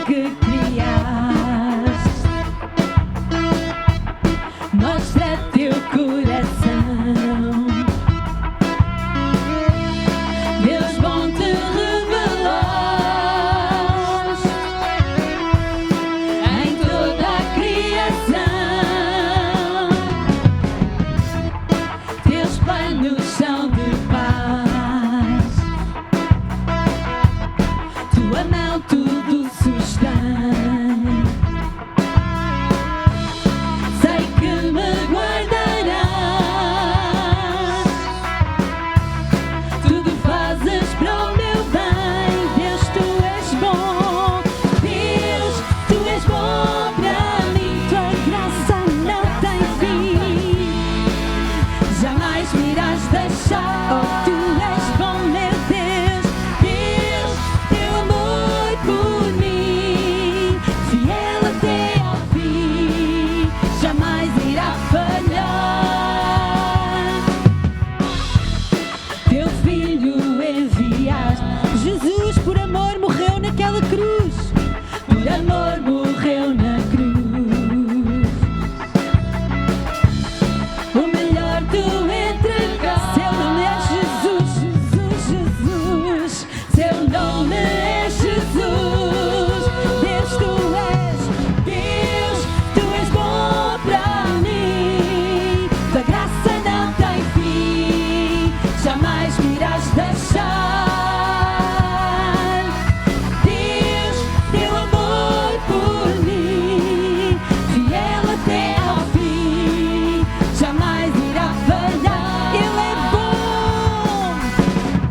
que criaste. Mostra teu coração. Deus bom te revelaste em toda a criação. Teus planos são de paz. Tua mão tudo sustém. Sei que me guardarás. Tudo fazes para o meu bem. Deus, tu és bom. Deus, tu és bom para mim. Tua graça não tem fim. Jamais me irás deixar. Oh, tu és bom, meu Deus. Deus, teu amor por mim, fiel até ao fim, jamais irá falhar. Teu filho enviaste. Jesus, por amor, morreu naquela cruz. Por amor, morreu na cruz. O melhor tu entregaste. Seu nome é Jesus, Jesus, Jesus. Seu nome é Jesus. Deus, tu és bom para mim. Tua graça não tem fim. Jamais me irás deixar. Deus, teu amor por mim, fiel até ao fim, jamais irá falhar. Ele é bom.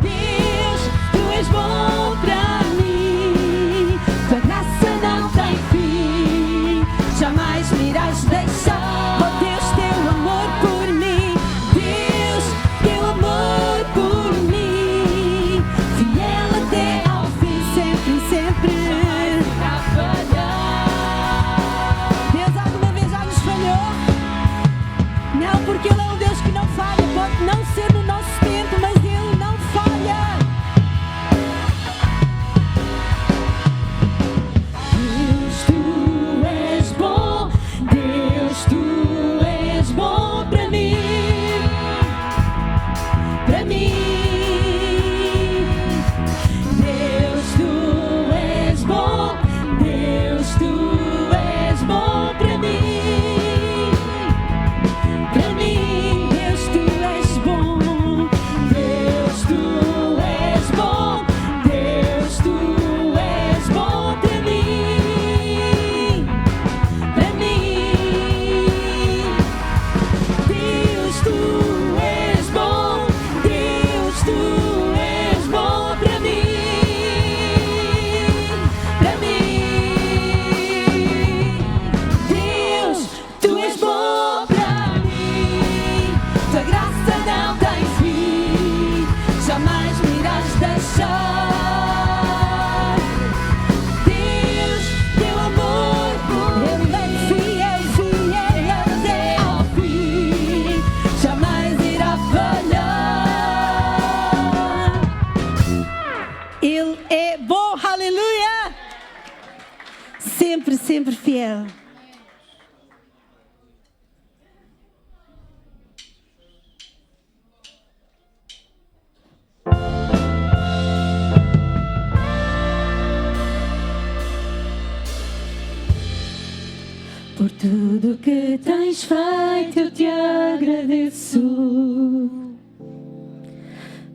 Deus, tu és bom para mim. Tua graça não tem fim. Jamais me irás deixar. Oh Deus, teu amor por mim. Deus, teu amor por mim, fiel até ao fim, sempre, sempre. Irá falhar. Deus alguma vez já nos falhou? Não, porque Ele é um Deus que não falha. Pode não ser no nosso tempo, mas Ele não falha. Deus, tu és bom. Deus, tu és bom para mim. Para mim. Deus, tu és bom. Deus, tu és bom para mim. Para mim. Deus, tu és bom. Deus, tu és bom. Deus, tu és bom para mim. Para mim. Deus, tu és bom. Deus, tu és bom para mim. Para mim. Deus, tu és bom para mim. Tua graça não tem fim. Jamais me irás deixar. Deus, teu amor por mim, fiel, fiel até ao fim, jamais irá falhar. Ele é bom, aleluia! Sempre, sempre fiel. Por tudo que tens feito, eu te agradeço.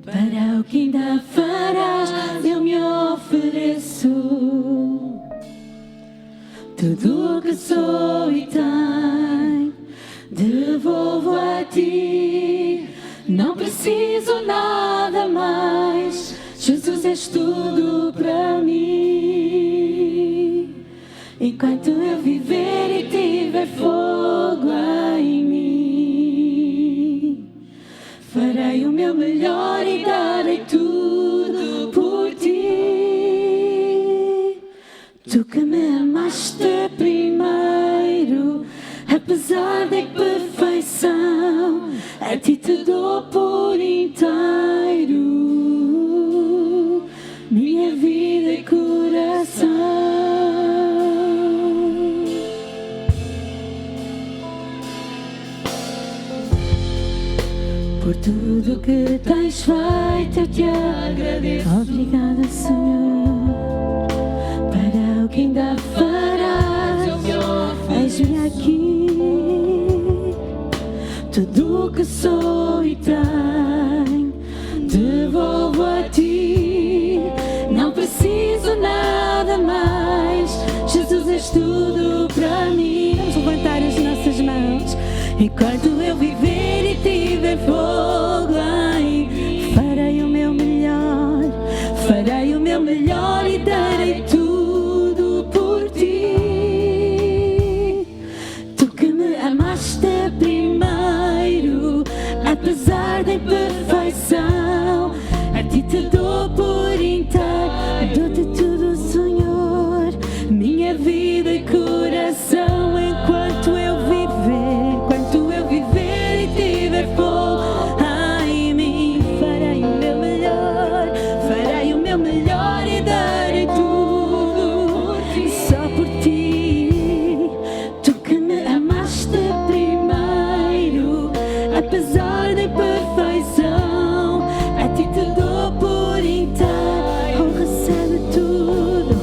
Para o que ainda farás, eu me ofereço. Tudo o que sou e tenho, devolvo a ti. Não preciso nada mais. Jesus, és tudo para mim. Enquanto eu viver e tiver fogo em mim, farei o meu melhor e darei tudo por ti. Tu que me amaste primeiro, apesar da imperfeição, a ti te dou por inteiro minha vida e coração. Por tudo que tens feito eu te agradeço. Obrigada, Senhor, para o que ainda farás. Eis-me aqui, tudo o que sou e tenho devolvo a ti. Não preciso nada mais, Jesus, és tudo para mim. Vamos levantar as nossas mãos. Enquanto eu viver e tiver fogo em mim, farei o meu melhor e darei tudo por ti. Tu que me amaste primeiro, apesar da imperfeição, a ti te dou por inteiro. Dou-te tudo, Senhor, minha vida e coração. Enquanto eu viver e tiver fogo em mim, farei o meu melhor e darei tudo só por ti. Tu que me amaste primeiro, apesar da imperfeição, a ti te dou por inteiro. Recebe tudo,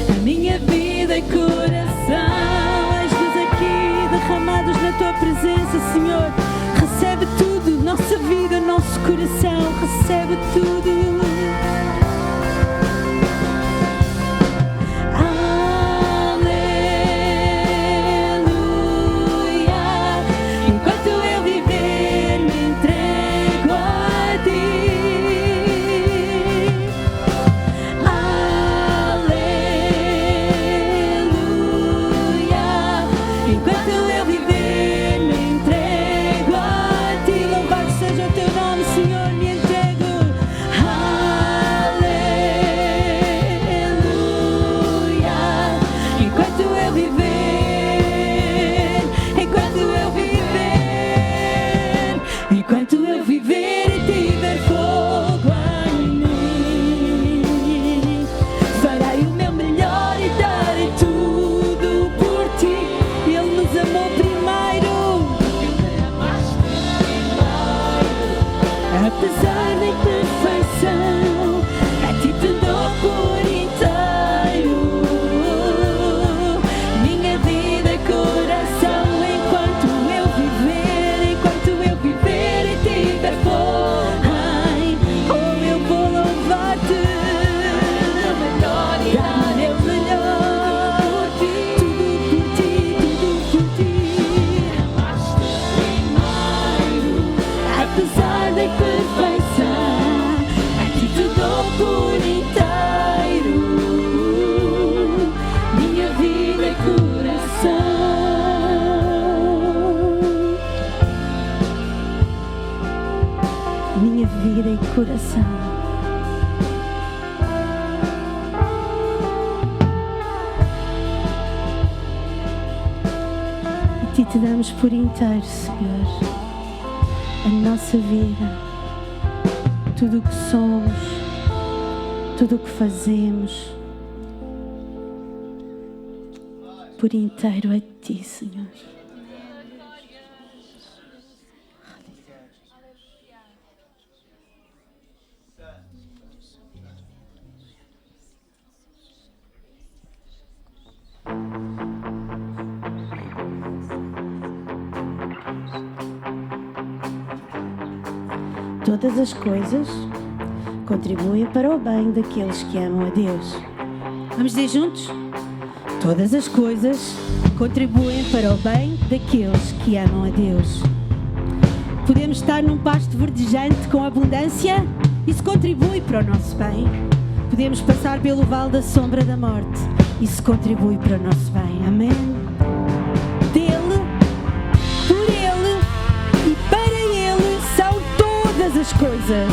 a minha vida e coração. Eis-nos aqui derramados na tua presença, Senhor. Recebe tudo, nossa vida, nosso coração. Recebe tudo. Apesar da imperfeição, a ti te dou por inteiro minha vida e coração. Enquanto eu viver e tiver fogo, eu vou louvar-te, dar meu melhor, tudo por ti, tudo por ti. Apesar da imperfeição, a ti te dou por inteiro minha vida e coração. Minha vida e coração. A ti te damos por inteiro, Senhor, a nossa vida, tudo o que somos, tudo o que fazemos, por inteiro a ti, Senhor. Todas as coisas contribuem para o bem daqueles que amam a Deus. Vamos dizer juntos? Todas as coisas contribuem para o bem daqueles que amam a Deus. Podemos estar num pasto verdejante com abundância, isso contribui para o nosso bem. Podemos passar pelo vale da sombra da morte, isso contribui para o nosso bem. Amém? Dele, por Ele e para Ele são todas as coisas.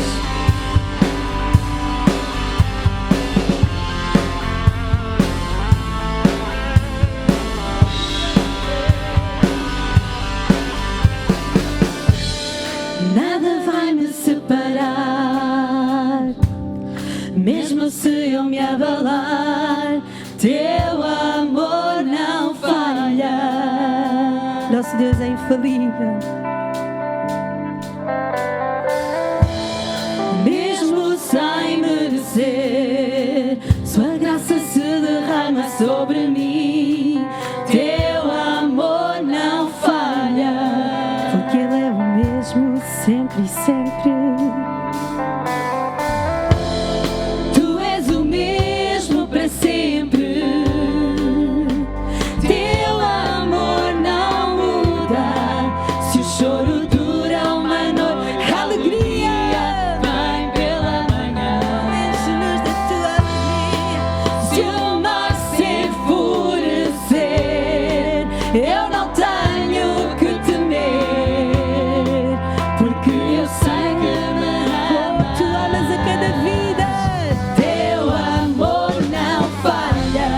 Nada vai me separar, mesmo se eu me abalar, teu amor não falha. Nosso Deus é infalível. sem merecer. Sua graça se derrama sobre mim. Teu amor não falha, porque Ele é o mesmo sempre e sempre. Tu és o mesmo para sempre. Teu amor não muda. Se o choro dura uma noite, a alegria vem pela manhã. Enche-nos da tua alegria. Se o mar se enfurecer, eu não tenho que temer, porque eu sei que me amas. Tu amas a cada vida. Teu amor não falha.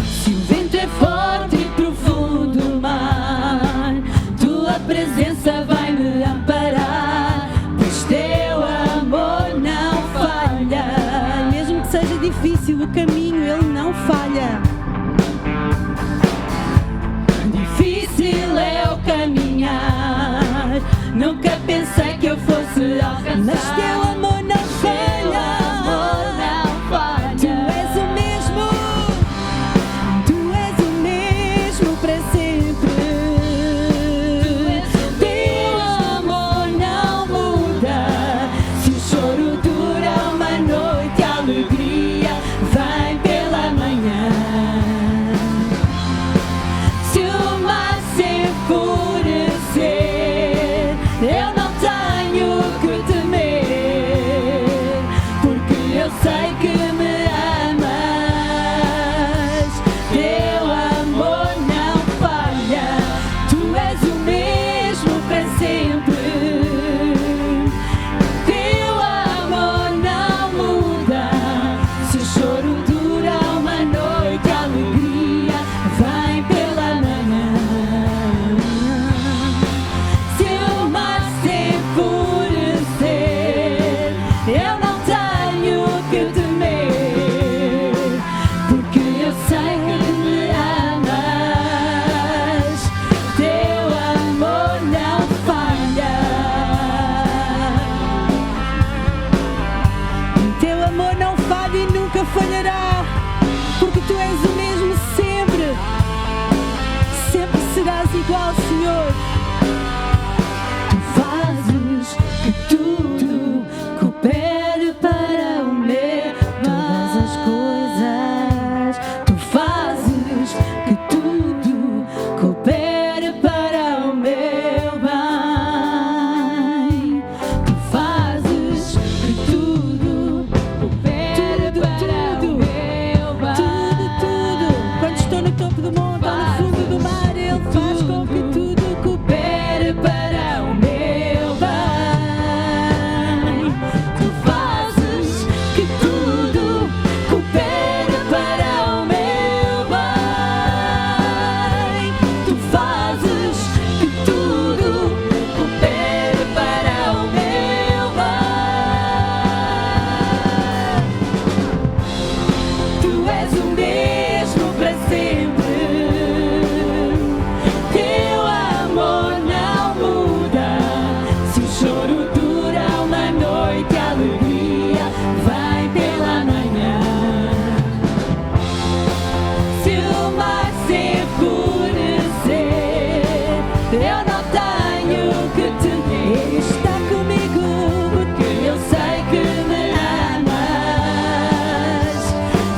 Se o vento é forte e profundo o mar, tua presença vai me amparar, pois teu amor não falha. Mesmo que seja difícil o caminho, ele não falha. Difícil é o caminhar, nunca pensei que eu fosse alcançar, mas teu amor não falha. Tu és o mesmo. Tu és o mesmo para sempre. Teu amor não muda. Se o choro dura uma noite, a alegria vem pela manhã. Se o mar se enfurecer, eu não tenho que temer, porque eu sei que me amas. Teu amor não falha. Tu és o mesmo para sempre. Teu amor não muda. Se o choro dura uma noite, a alegria vem pela manhã. Se o mar se enfurecer, eu não tenho que temer, porque eu sei que me amas. Teu amor não falha. Teu amor não falha e nunca falhará, porque tu és o mesmo sempre. Sempre serás igual, Senhor. Tu fazes que tudo coopere para o meu. Todas as coisas. Tu fazes que tudo coopere para o meu bem. Tu fazes que tudo coopere para o meu bem. Tudo. Quando estou no topo do monte ou no fundo do mar, Ele faz com que tudo coopere para o meu bem. Tu fazes que tudo coopere para o meu bem. Tu fazes que tudo coopere para o meu bem. Tu és o mesmo para sempre. Teu amor não muda. Se o choro dura uma noite, a alegria vem pela manhã. Se o mar se enfurecer, eu não tenho que temer. Ele está comigo, porque eu sei que me amas.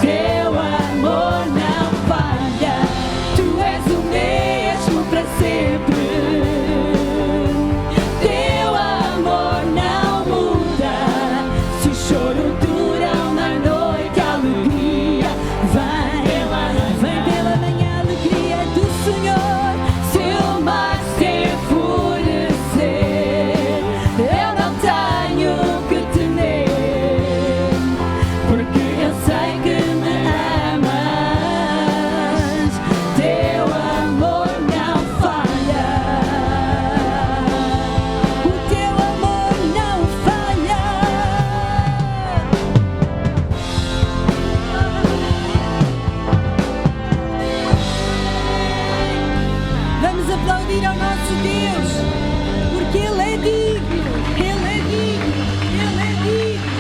Teu amor não falha. Tu és o mesmo para sempre. Teu amor não muda. Se o choro dura uma noite, a alegria vem pela manhã, a alegria do Senhor. Se o mar se Vamos aplaudir ao nosso Deus, porque Ele é digno, Ele é digno, Ele é digno.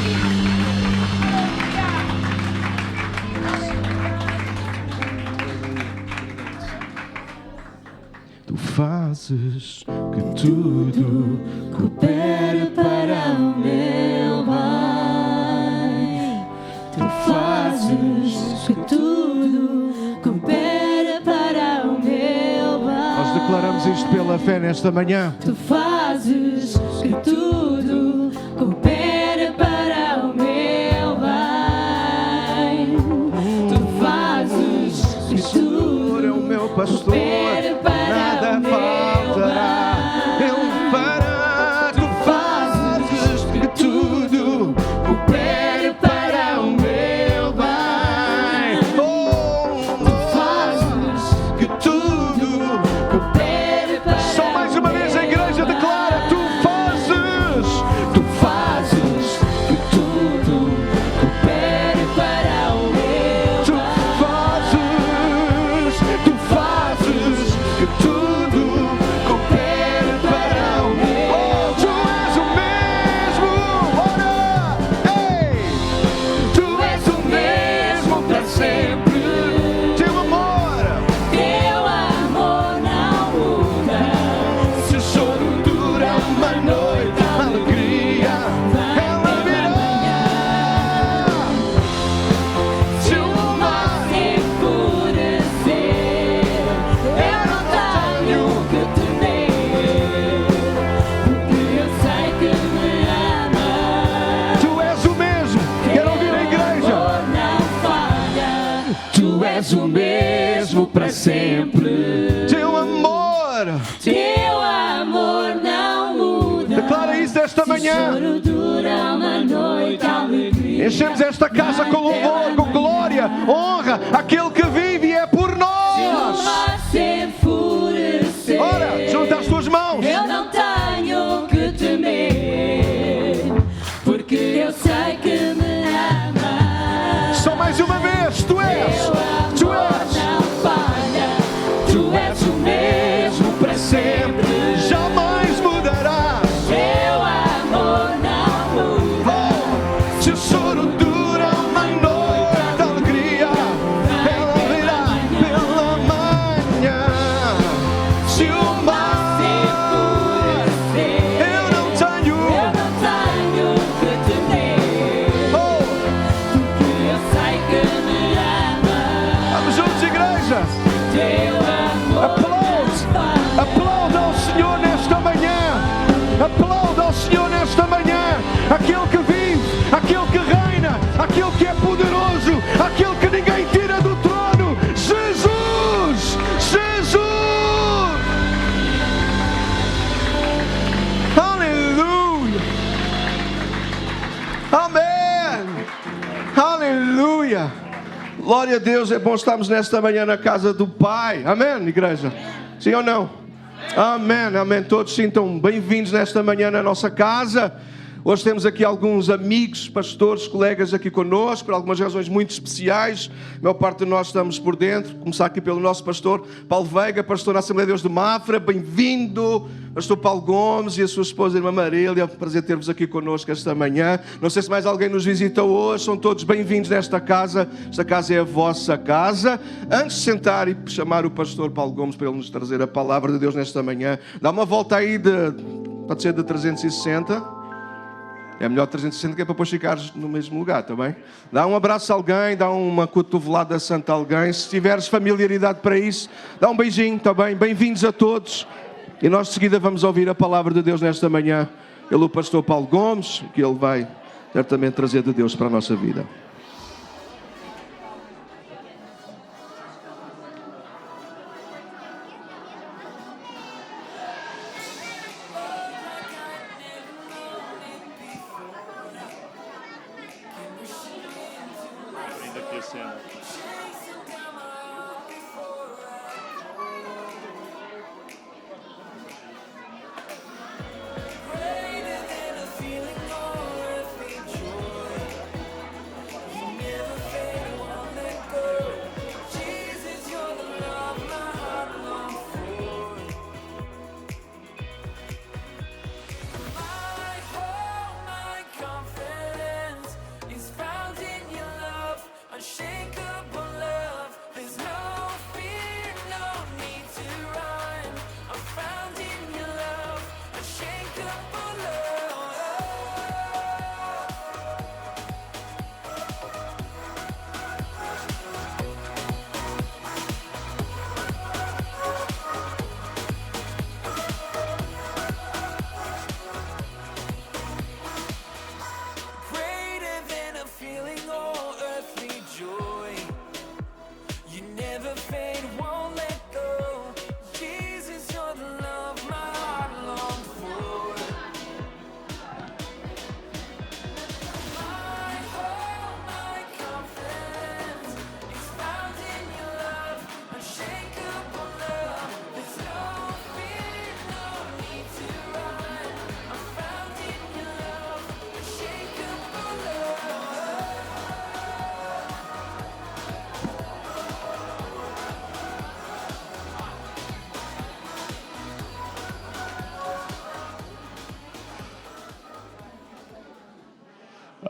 Tu fazes que tudo coopere para o meu bem. Tu fazes que tudo coopere para o meu bem. Nós declaramos isto pela fé nesta manhã. Tu fazes que tudo coopere para o meu bem. Tu fazes que tudo é o meu pastor, coopere para nada o meu faltará. bem. Ele fará. Tu fazes que tudo coopere para o meu bem. Tu fazes Que tudo. coopere para Só mais uma vez a igreja declara: tu fazes que tudo coopere para o meu Tu bem. fazes que tudo coopere para o meu. Oh, tu és o mesmo, ora, ei, tu és o mesmo para sempre. Teu amor Teu amor não muda. se o choro dura uma noite, a alegria ela virá. Se o mar Se enfurecer, eu não tenho que temer, porque eu sei que me amas. Tu és o mesmo, quero ouvir a igreja. Amor não falha. Tu és o mesmo para sempre. Teu amor. não muda. Declara isso esta manhã. Choro dura uma noite, a alegria. Enchemos esta casa com louvor, com glória, honra, aquele que vive e é por Se o nós. mar se enfurecer, Ora, junta as tuas mãos. eu não tenho que temer, porque eu sei que me amas. Só mais uma vez, tu és, tu és, Não falha, tu és o mesmo para sempre. jamais mudarás. Teu amor não muda. Oh, se o choro dura uma noite, a alegria ela virá pela manhã. Se o mar eu não tenho, que temer, oh, porque eu sei que me amas. vamos juntos, igreja. Teu amor Aplaude, aplauda ao Senhor nesta manhã. Aplauda ao Senhor nesta manhã. Aquele que vive, aquele que reina, aquele que é poderoso, aquele que ninguém tira do trono. Jesus, Jesus. Aleluia. Amém. Aleluia. Glória a Deus, é bom estarmos nesta manhã na casa do Pai. Amém, igreja? Sim ou não? Amém, amém. Todos sintam bem-vindos nesta manhã na nossa casa. Hoje temos aqui alguns amigos, pastores, colegas aqui connosco, por algumas razões muito especiais. A maior parte de nós estamos por dentro. Começar aqui pelo nosso pastor Paulo Veiga, pastor na Assembleia de Deus de Mafra. Bem-vindo, pastor Paulo Gomes e a sua esposa irmã Marília. É um prazer ter-vos aqui connosco esta manhã. Não sei se mais alguém nos visita hoje. São todos bem-vindos nesta casa. Esta casa é a vossa casa. Antes de sentar e chamar o pastor Paulo Gomes para ele nos trazer a palavra de Deus nesta manhã, dá uma volta aí pode ser de 360. É melhor 360 que é para depois ficares no mesmo lugar, está bem? Dá um abraço a alguém, dá uma cotovelada santa a alguém. Se tiveres familiaridade para isso, dá um beijinho, está bem? Bem-vindos a todos. E nós de seguida vamos ouvir a palavra de Deus nesta manhã pelo pastor Paulo Gomes, que ele vai certamente trazer de Deus para a nossa vida.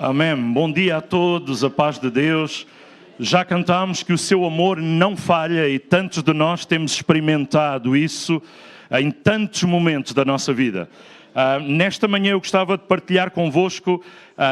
Amém. Bom dia a todos, a paz de Deus. Já cantámos que o seu amor não falha e tantos de nós temos experimentado isso em tantos momentos da nossa vida. Nesta manhã eu gostava de partilhar convosco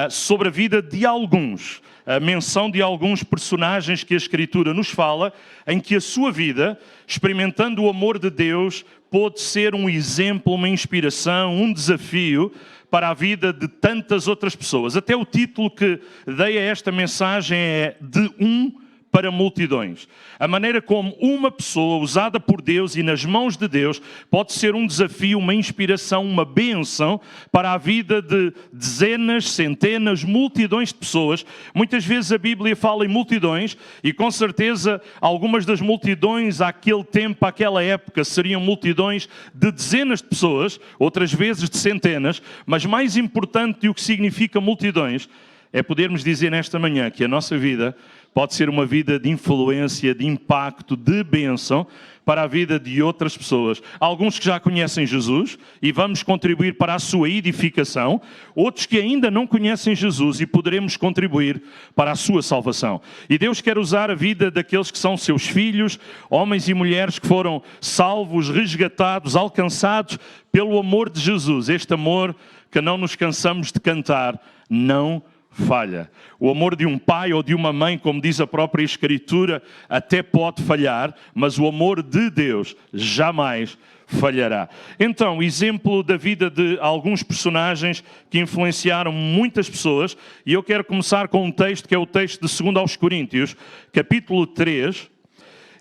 sobre a vida de alguns, a menção de alguns personagens que a Escritura nos fala, em que a sua vida, experimentando o amor de Deus, pôde ser um exemplo, uma inspiração, um desafio para a vida de tantas outras pessoas. Até o título que dei a esta mensagem é De um para multidões. A maneira como uma pessoa usada por Deus e nas mãos de Deus pode ser um desafio, uma inspiração, uma bênção para a vida de dezenas, centenas, multidões de pessoas. Muitas vezes a Bíblia fala em multidões e com certeza algumas das multidões àquele tempo, àquela época, seriam multidões de dezenas de pessoas, outras vezes de centenas, mas mais importante do que significa multidões é podermos dizer nesta manhã que a nossa vida pode ser uma vida de influência, de impacto, de bênção para a vida de outras pessoas. Alguns que já conhecem Jesus e vamos contribuir para a sua edificação. Outros que ainda não conhecem Jesus e poderemos contribuir para a sua salvação. E Deus quer usar a vida daqueles que são seus filhos, homens e mulheres que foram salvos, resgatados, alcançados pelo amor de Jesus. Este amor que não nos cansamos de cantar, não falha. O amor de um pai ou de uma mãe, como diz a própria Escritura, até pode falhar, mas o amor de Deus jamais falhará. Então, exemplo da vida de alguns personagens que influenciaram muitas pessoas, e eu quero começar com um texto que é o texto de 2 aos Coríntios, capítulo 3,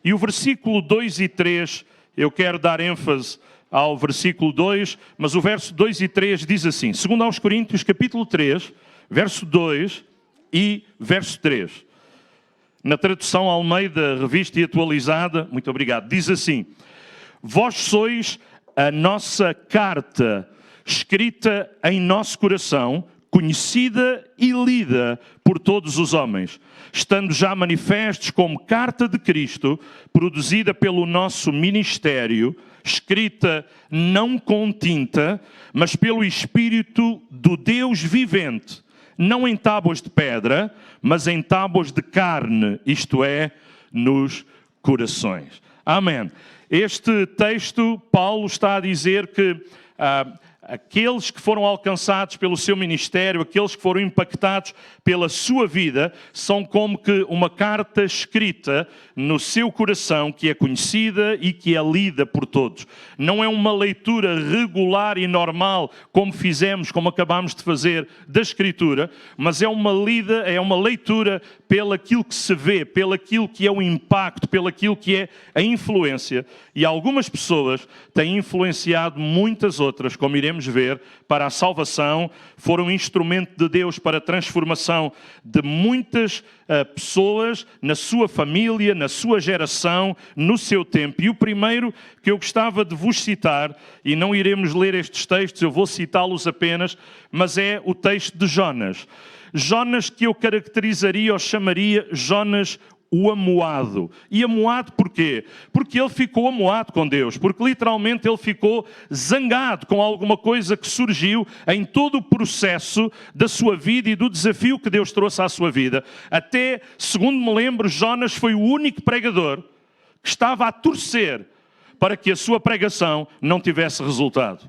e o versículo 2 e 3, eu quero dar ênfase ao versículo 2, mas o verso 2 e 3 diz assim, 2 aos Coríntios, capítulo 3, verso 2 e verso 3. Na tradução Almeida, revista e atualizada, muito obrigado, diz assim: Vós sois a nossa carta, escrita em nosso coração, conhecida e lida por todos os homens, estando já manifestos como carta de Cristo, produzida pelo nosso ministério, escrita não com tinta, mas pelo Espírito do Deus vivente, não em tábuas de pedra, mas em tábuas de carne, isto é, nos corações. Amém. Este texto, Paulo está a dizer que aqueles que foram alcançados pelo seu ministério, aqueles que foram impactados pela sua vida, são como que uma carta escrita no seu coração, que é conhecida e que é lida por todos. Não é uma leitura regular e normal, como fizemos, como acabamos de fazer da Escritura, mas é uma leitura pelaquilo que se vê, pelaquilo que é o impacto, pelaquilo que é a influência. E algumas pessoas têm influenciado muitas outras, como iremos ver, para a salvação, foram instrumento de Deus para a transformação de muitas pessoas na sua família, na sua geração, no seu tempo. E o primeiro que eu gostava de vos citar, e não iremos ler estes textos, eu vou citá-los apenas, mas é o texto de Jonas. Jonas, que eu caracterizaria ou chamaria Jonas o amoado. E amoado porquê? Porque ele ficou amoado com Deus, porque literalmente ele ficou zangado com alguma coisa que surgiu em todo o processo da sua vida e do desafio que Deus trouxe à sua vida. Até, segundo me lembro, Jonas foi o único pregador que estava a torcer para que a sua pregação não tivesse resultado,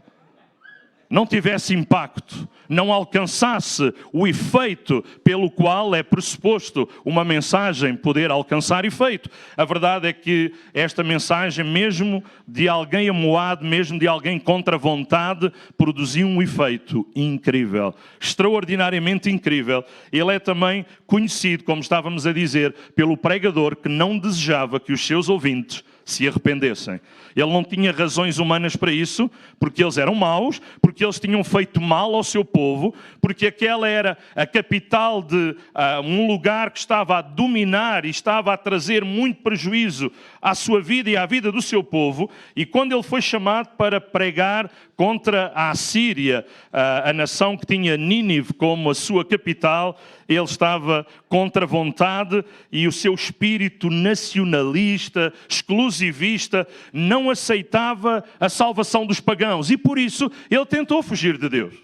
não tivesse impacto, não alcançasse o efeito pelo qual é pressuposto uma mensagem poder alcançar efeito. A verdade é que esta mensagem, mesmo de alguém amoado, mesmo de alguém contra a vontade, produziu um efeito incrível, extraordinariamente incrível. Ele é também conhecido, como estávamos a dizer, pelo pregador que não desejava que os seus ouvintes se arrependessem. Ele não tinha razões humanas para isso, porque eles eram maus, porque eles tinham feito mal ao seu povo, porque aquela era a capital de um lugar que estava a dominar e estava a trazer muito prejuízo à sua vida e à vida do seu povo. E quando ele foi chamado para pregar contra a Assíria, a nação que tinha Nínive como a sua capital, ele estava contra a vontade e o seu espírito nacionalista, exclusivista, não aceitava a salvação dos pagãos. E por isso ele tentou fugir de Deus.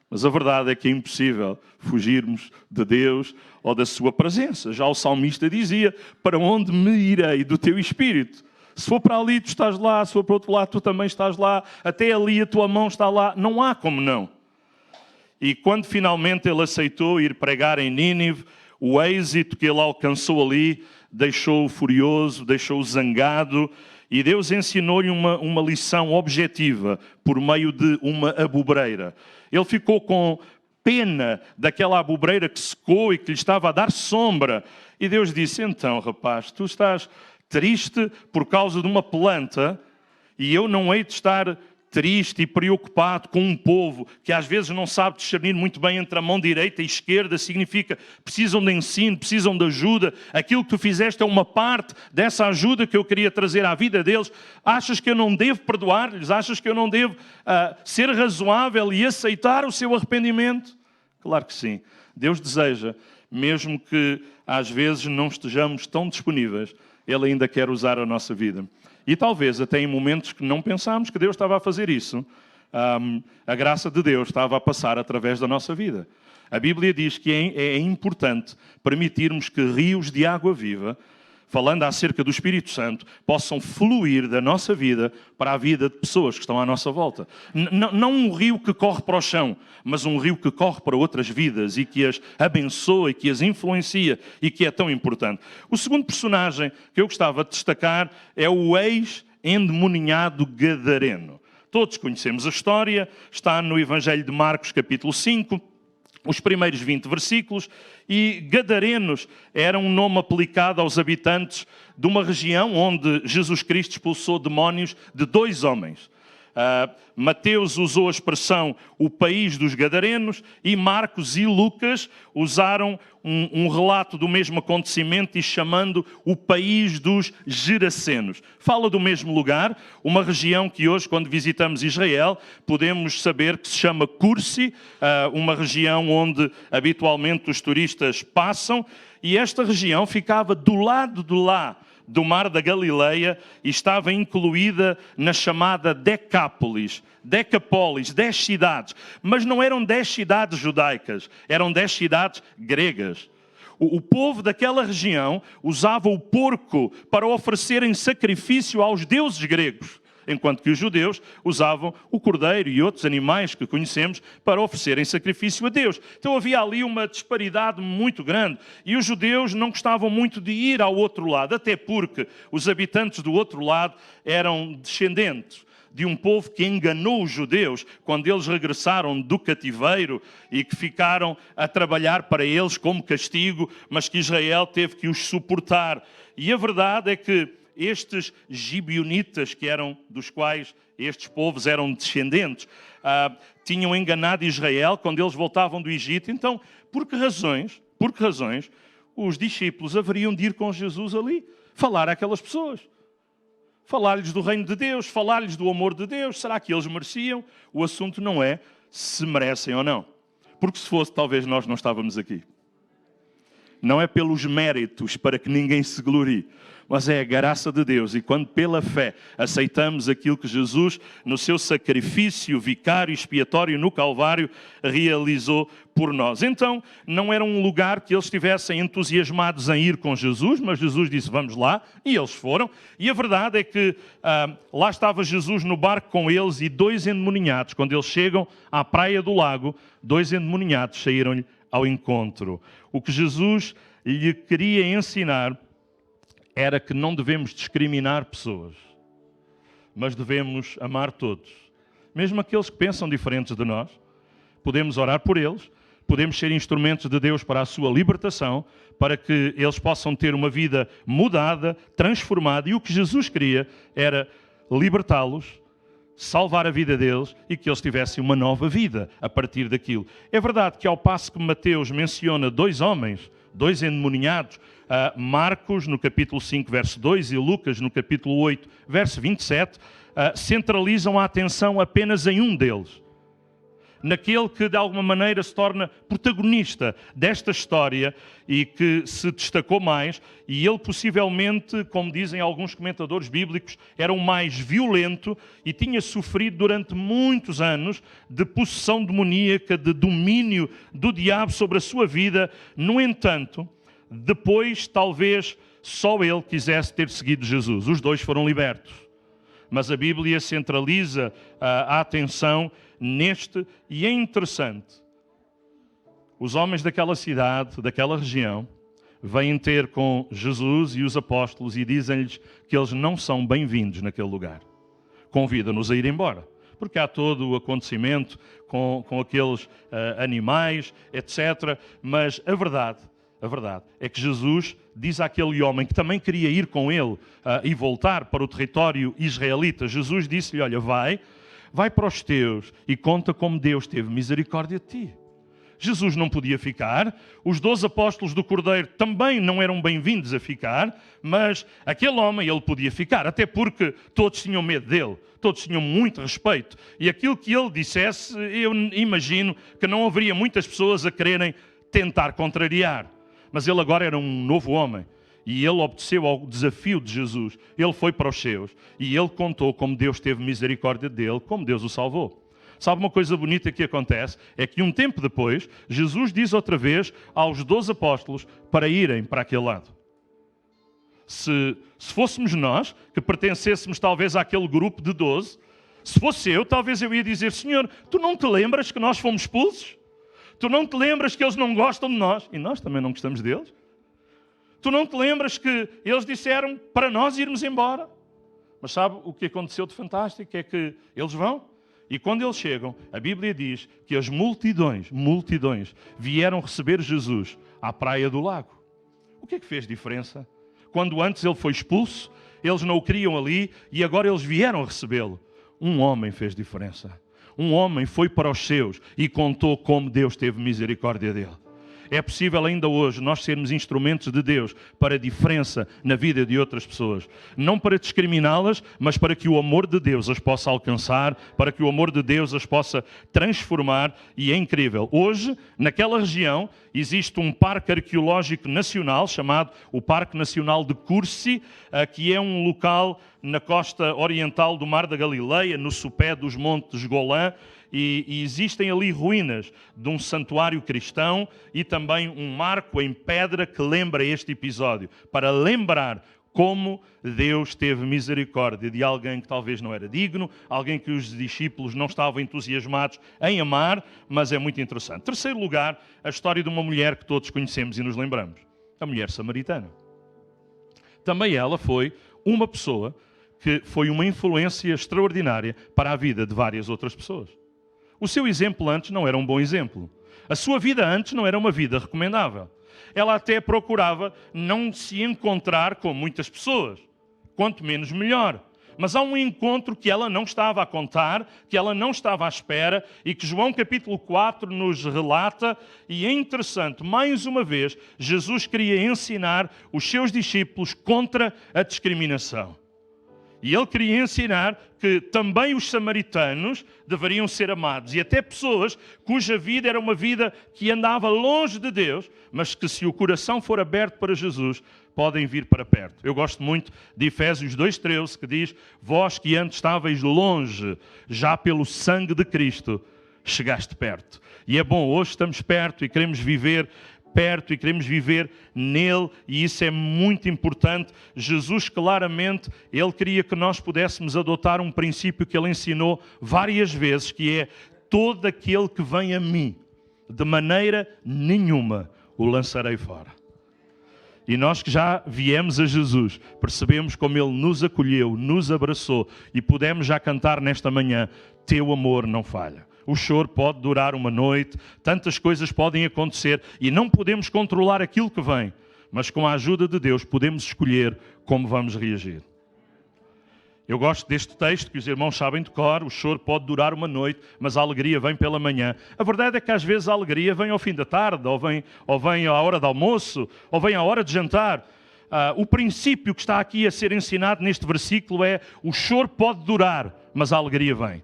Mas a verdade é que é impossível fugirmos de Deus ou da sua presença. Já o salmista dizia, para onde me irei do teu Espírito? Se for para ali, tu estás lá. Se for para o outro lado, tu também estás lá. Até ali a tua mão está lá. Não há como não. E quando finalmente ele aceitou ir pregar em Nínive, o êxito que ele alcançou ali deixou-o furioso, deixou-o zangado. E Deus ensinou-lhe uma lição objetiva por meio de uma abobreira. Ele ficou com pena daquela abobreira que secou e que lhe estava a dar sombra. E Deus disse, então, rapaz, tu estás triste por causa de uma planta e eu não hei de estar triste e preocupado com um povo que às vezes não sabe discernir muito bem entre a mão direita e esquerda. Significa, precisam de ensino, precisam de ajuda. Aquilo que tu fizeste é uma parte dessa ajuda que eu queria trazer à vida deles. Achas que eu não devo perdoar-lhes? Achas que eu não devo ser razoável e aceitar o seu arrependimento? Claro que sim. Deus deseja, mesmo que às vezes não estejamos tão disponíveis, Ele ainda quer usar a nossa vida. E talvez até em momentos que não pensámos que Deus estava a fazer isso, a graça de Deus estava a passar através da nossa vida. A Bíblia diz que é importante permitirmos que rios de água viva, falando acerca do Espírito Santo, possam fluir da nossa vida para a vida de pessoas que estão à nossa volta. Não um rio que corre para o chão, mas um rio que corre para outras vidas e que as abençoa e que as influencia e que é tão importante. O segundo personagem que eu gostava de destacar é o ex-endemoninhado gadareno. Todos conhecemos a história, está no Evangelho de Marcos, capítulo 5, os primeiros 20 versículos, e gadarenos era um nome aplicado aos habitantes de uma região onde Jesus Cristo expulsou demónios de 2 homens. Mateus usou a expressão o país dos gadarenos e Marcos e Lucas usaram um relato do mesmo acontecimento e chamando o país dos gerasenos. Fala do mesmo lugar, uma região que hoje, quando visitamos Israel, podemos saber que se chama Cursi, uma região onde habitualmente os turistas passam, e esta região ficava do lado de lá do Mar da Galileia e estava incluída na chamada Decápolis, 10 cidades. Mas não eram 10 cidades judaicas, eram 10 cidades gregas. O povo daquela região usava o porco para oferecer em sacrifício aos deuses gregos, enquanto que os judeus usavam o cordeiro e outros animais que conhecemos para oferecerem sacrifício a Deus. Então havia ali uma disparidade muito grande e os judeus não gostavam muito de ir ao outro lado, até porque os habitantes do outro lado eram descendentes de um povo que enganou os judeus quando eles regressaram do cativeiro e que ficaram a trabalhar para eles como castigo, mas que Israel teve que os suportar. E a verdade é que estes gibeonitas, que eram dos quais estes povos eram descendentes, tinham enganado Israel quando eles voltavam do Egito. Então, por que razões os discípulos haveriam de ir com Jesus ali, falar àquelas pessoas? Falar-lhes do reino de Deus, falar-lhes do amor de Deus. Será que eles mereciam? O assunto não é se merecem ou não. Porque se fosse, talvez nós não estávamos aqui. Não é pelos méritos para que ninguém se glorie, mas é a graça de Deus. E quando pela fé aceitamos aquilo que Jesus, no seu sacrifício vicário e expiatório no Calvário, realizou por nós. Então, não era um lugar que eles estivessem entusiasmados em ir com Jesus, mas Jesus disse, vamos lá, e eles foram. E a verdade é que lá estava Jesus no barco com eles e 2 endemoninhados. Quando eles chegam à praia do lago, 2 endemoninhados saíram-lhe ao encontro. O que Jesus lhe queria ensinar era que não devemos discriminar pessoas, mas devemos amar todos. Mesmo aqueles que pensam diferentes de nós, podemos orar por eles, podemos ser instrumentos de Deus para a sua libertação, para que eles possam ter uma vida mudada, transformada. E o que Jesus queria era libertá-los, salvar a vida deles e que eles tivessem uma nova vida a partir daquilo. É verdade que ao passo que Mateus menciona 2 homens, 2 endemoninhados, Marcos no capítulo 5, verso 2 e Lucas no capítulo 8, verso 27, centralizam a atenção apenas em um deles. naquele que de alguma maneira se torna protagonista desta história e que se destacou mais, e ele possivelmente, como dizem alguns comentadores bíblicos, era o mais violento e tinha sofrido durante muitos anos de possessão demoníaca, de domínio do diabo sobre a sua vida. No entanto, depois talvez só ele quisesse ter seguido Jesus. Os dois foram libertos. Mas a Bíblia centraliza a atenção neste, e é interessante. Os homens daquela cidade, daquela região, vêm ter com Jesus e os apóstolos e dizem-lhes que eles não são bem-vindos naquele lugar. Convidam-nos a ir embora, porque há todo o acontecimento com aqueles animais, etc. Mas a verdade é que Jesus diz àquele homem que também queria ir com ele e voltar para o território israelita. Jesus disse-lhe, olha, vai para os teus e conta como Deus teve misericórdia de ti. Jesus não podia ficar, os 12 apóstolos do Cordeiro também não eram bem-vindos a ficar, mas aquele homem, ele podia ficar, até porque todos tinham medo dele, todos tinham muito respeito. E aquilo que ele dissesse, eu imagino que não haveria muitas pessoas a quererem tentar contrariar. Mas ele agora era um novo homem e ele obedeceu ao desafio de Jesus. Ele foi para os seus e ele contou como Deus teve misericórdia dele, como Deus o salvou. Sabe uma coisa bonita que acontece? É que um tempo depois, Jesus diz outra vez aos 12 apóstolos para irem para aquele lado. Se fôssemos nós, que pertencêssemos talvez àquele grupo de 12, se fosse eu, talvez eu ia dizer, Senhor, tu não te lembras que nós fomos expulsos? Tu não te lembras que eles não gostam de nós? E nós também não gostamos deles. Tu não te lembras que eles disseram para nós irmos embora? Mas sabe o que aconteceu de fantástico? É que eles vão. E quando eles chegam, a Bíblia diz que as multidões vieram receber Jesus à praia do lago. O que é que fez diferença? Quando antes ele foi expulso, eles não o queriam ali e agora eles vieram recebê-lo. Um homem fez diferença. Um homem foi para os seus e contou como Deus teve misericórdia dele. É possível ainda hoje nós sermos instrumentos de Deus para a diferença na vida de outras pessoas. Não para discriminá-las, mas para que o amor de Deus as possa alcançar, para que o amor de Deus as possa transformar. E é incrível. Hoje, naquela região, existe um parque arqueológico nacional chamado o Parque Nacional de Cursi, que é um local na costa oriental do Mar da Galileia, no sopé dos montes Golã. E existem ali ruínas de um santuário cristão e também um marco em pedra que lembra este episódio, para lembrar como Deus teve misericórdia de alguém que talvez não era digno, alguém que os discípulos não estavam entusiasmados em amar, mas é muito interessante. Terceiro lugar, a história de uma mulher que todos conhecemos e nos lembramos, a mulher samaritana. Também ela foi uma pessoa que foi uma influência extraordinária para a vida de várias outras pessoas. O seu exemplo antes não era um bom exemplo. A sua vida antes não era uma vida recomendável. Ela até procurava não se encontrar com muitas pessoas. Quanto menos, melhor. Mas há um encontro que ela não estava a contar, que ela não estava à espera e que João capítulo 4 nos relata. E é interessante, mais uma vez, Jesus queria ensinar os seus discípulos contra a discriminação. E ele queria ensinar que também os samaritanos deveriam ser amados. E até pessoas cuja vida era uma vida que andava longe de Deus, mas que se o coração for aberto para Jesus, podem vir para perto. Eu gosto muito de Efésios 2:13, que diz, vós que antes estáveis longe, já pelo sangue de Cristo, chegaste perto. E é bom, hoje estamos perto e queremos viver perto e queremos viver nele, e isso é muito importante. Jesus claramente, ele queria que nós pudéssemos adotar um princípio que ele ensinou várias vezes, que é todo aquele que vem a mim, de maneira nenhuma o lançarei fora. E nós que já viemos a Jesus, percebemos como ele nos acolheu, nos abraçou, e pudemos já cantar nesta manhã, teu amor não falha. O choro pode durar uma noite, tantas coisas podem acontecer e não podemos controlar aquilo que vem, mas com a ajuda de Deus podemos escolher como vamos reagir. Eu gosto deste texto que os irmãos sabem de cor, o choro pode durar uma noite, mas a alegria vem pela manhã. A verdade é que às vezes a alegria vem ao fim da tarde, ou vem à hora de almoço, ou vem à hora de jantar. O princípio que está aqui a ser ensinado neste versículo é o choro pode durar, mas a alegria vem.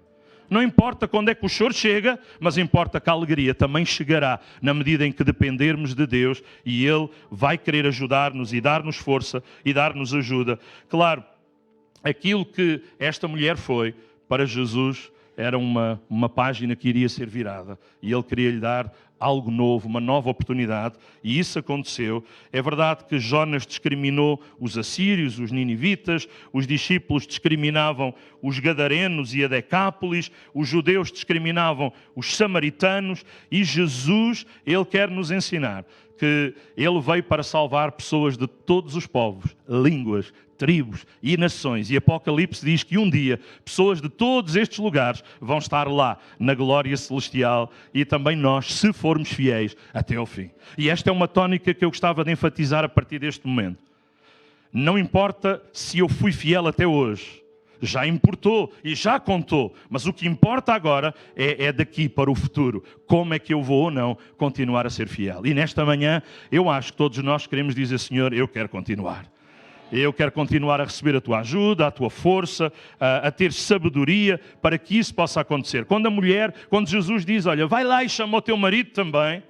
Não importa quando é que o choro chega, mas importa que a alegria também chegará na medida em que dependermos de Deus e Ele vai querer ajudar-nos e dar-nos força e dar-nos ajuda. Claro, aquilo que esta mulher foi para Jesus era uma página que iria ser virada e Ele queria lhe dar algo novo, uma nova oportunidade, e isso aconteceu. É verdade que Jonas discriminou os assírios, os ninivitas, os discípulos discriminavam os gadarenos e a Decápolis, os judeus discriminavam os samaritanos, e Jesus, Ele quer nos ensinar que Ele veio para salvar pessoas de todos os povos, línguas, tribos e nações. E Apocalipse diz que um dia pessoas de todos estes lugares vão estar lá na glória celestial e também nós, se formos fiéis até ao fim. E esta é uma tónica que eu gostava de enfatizar a partir deste momento. Não importa se eu fui fiel até hoje, já importou e já contou, mas o que importa agora é daqui para o futuro. Como é que eu vou ou não continuar a ser fiel? E nesta manhã, eu acho que todos nós queremos dizer: Senhor, eu quero continuar. Eu quero continuar a receber a tua ajuda, a tua força, a ter sabedoria para que isso possa acontecer. Quando Jesus diz: olha, vai lá e chama o teu marido também,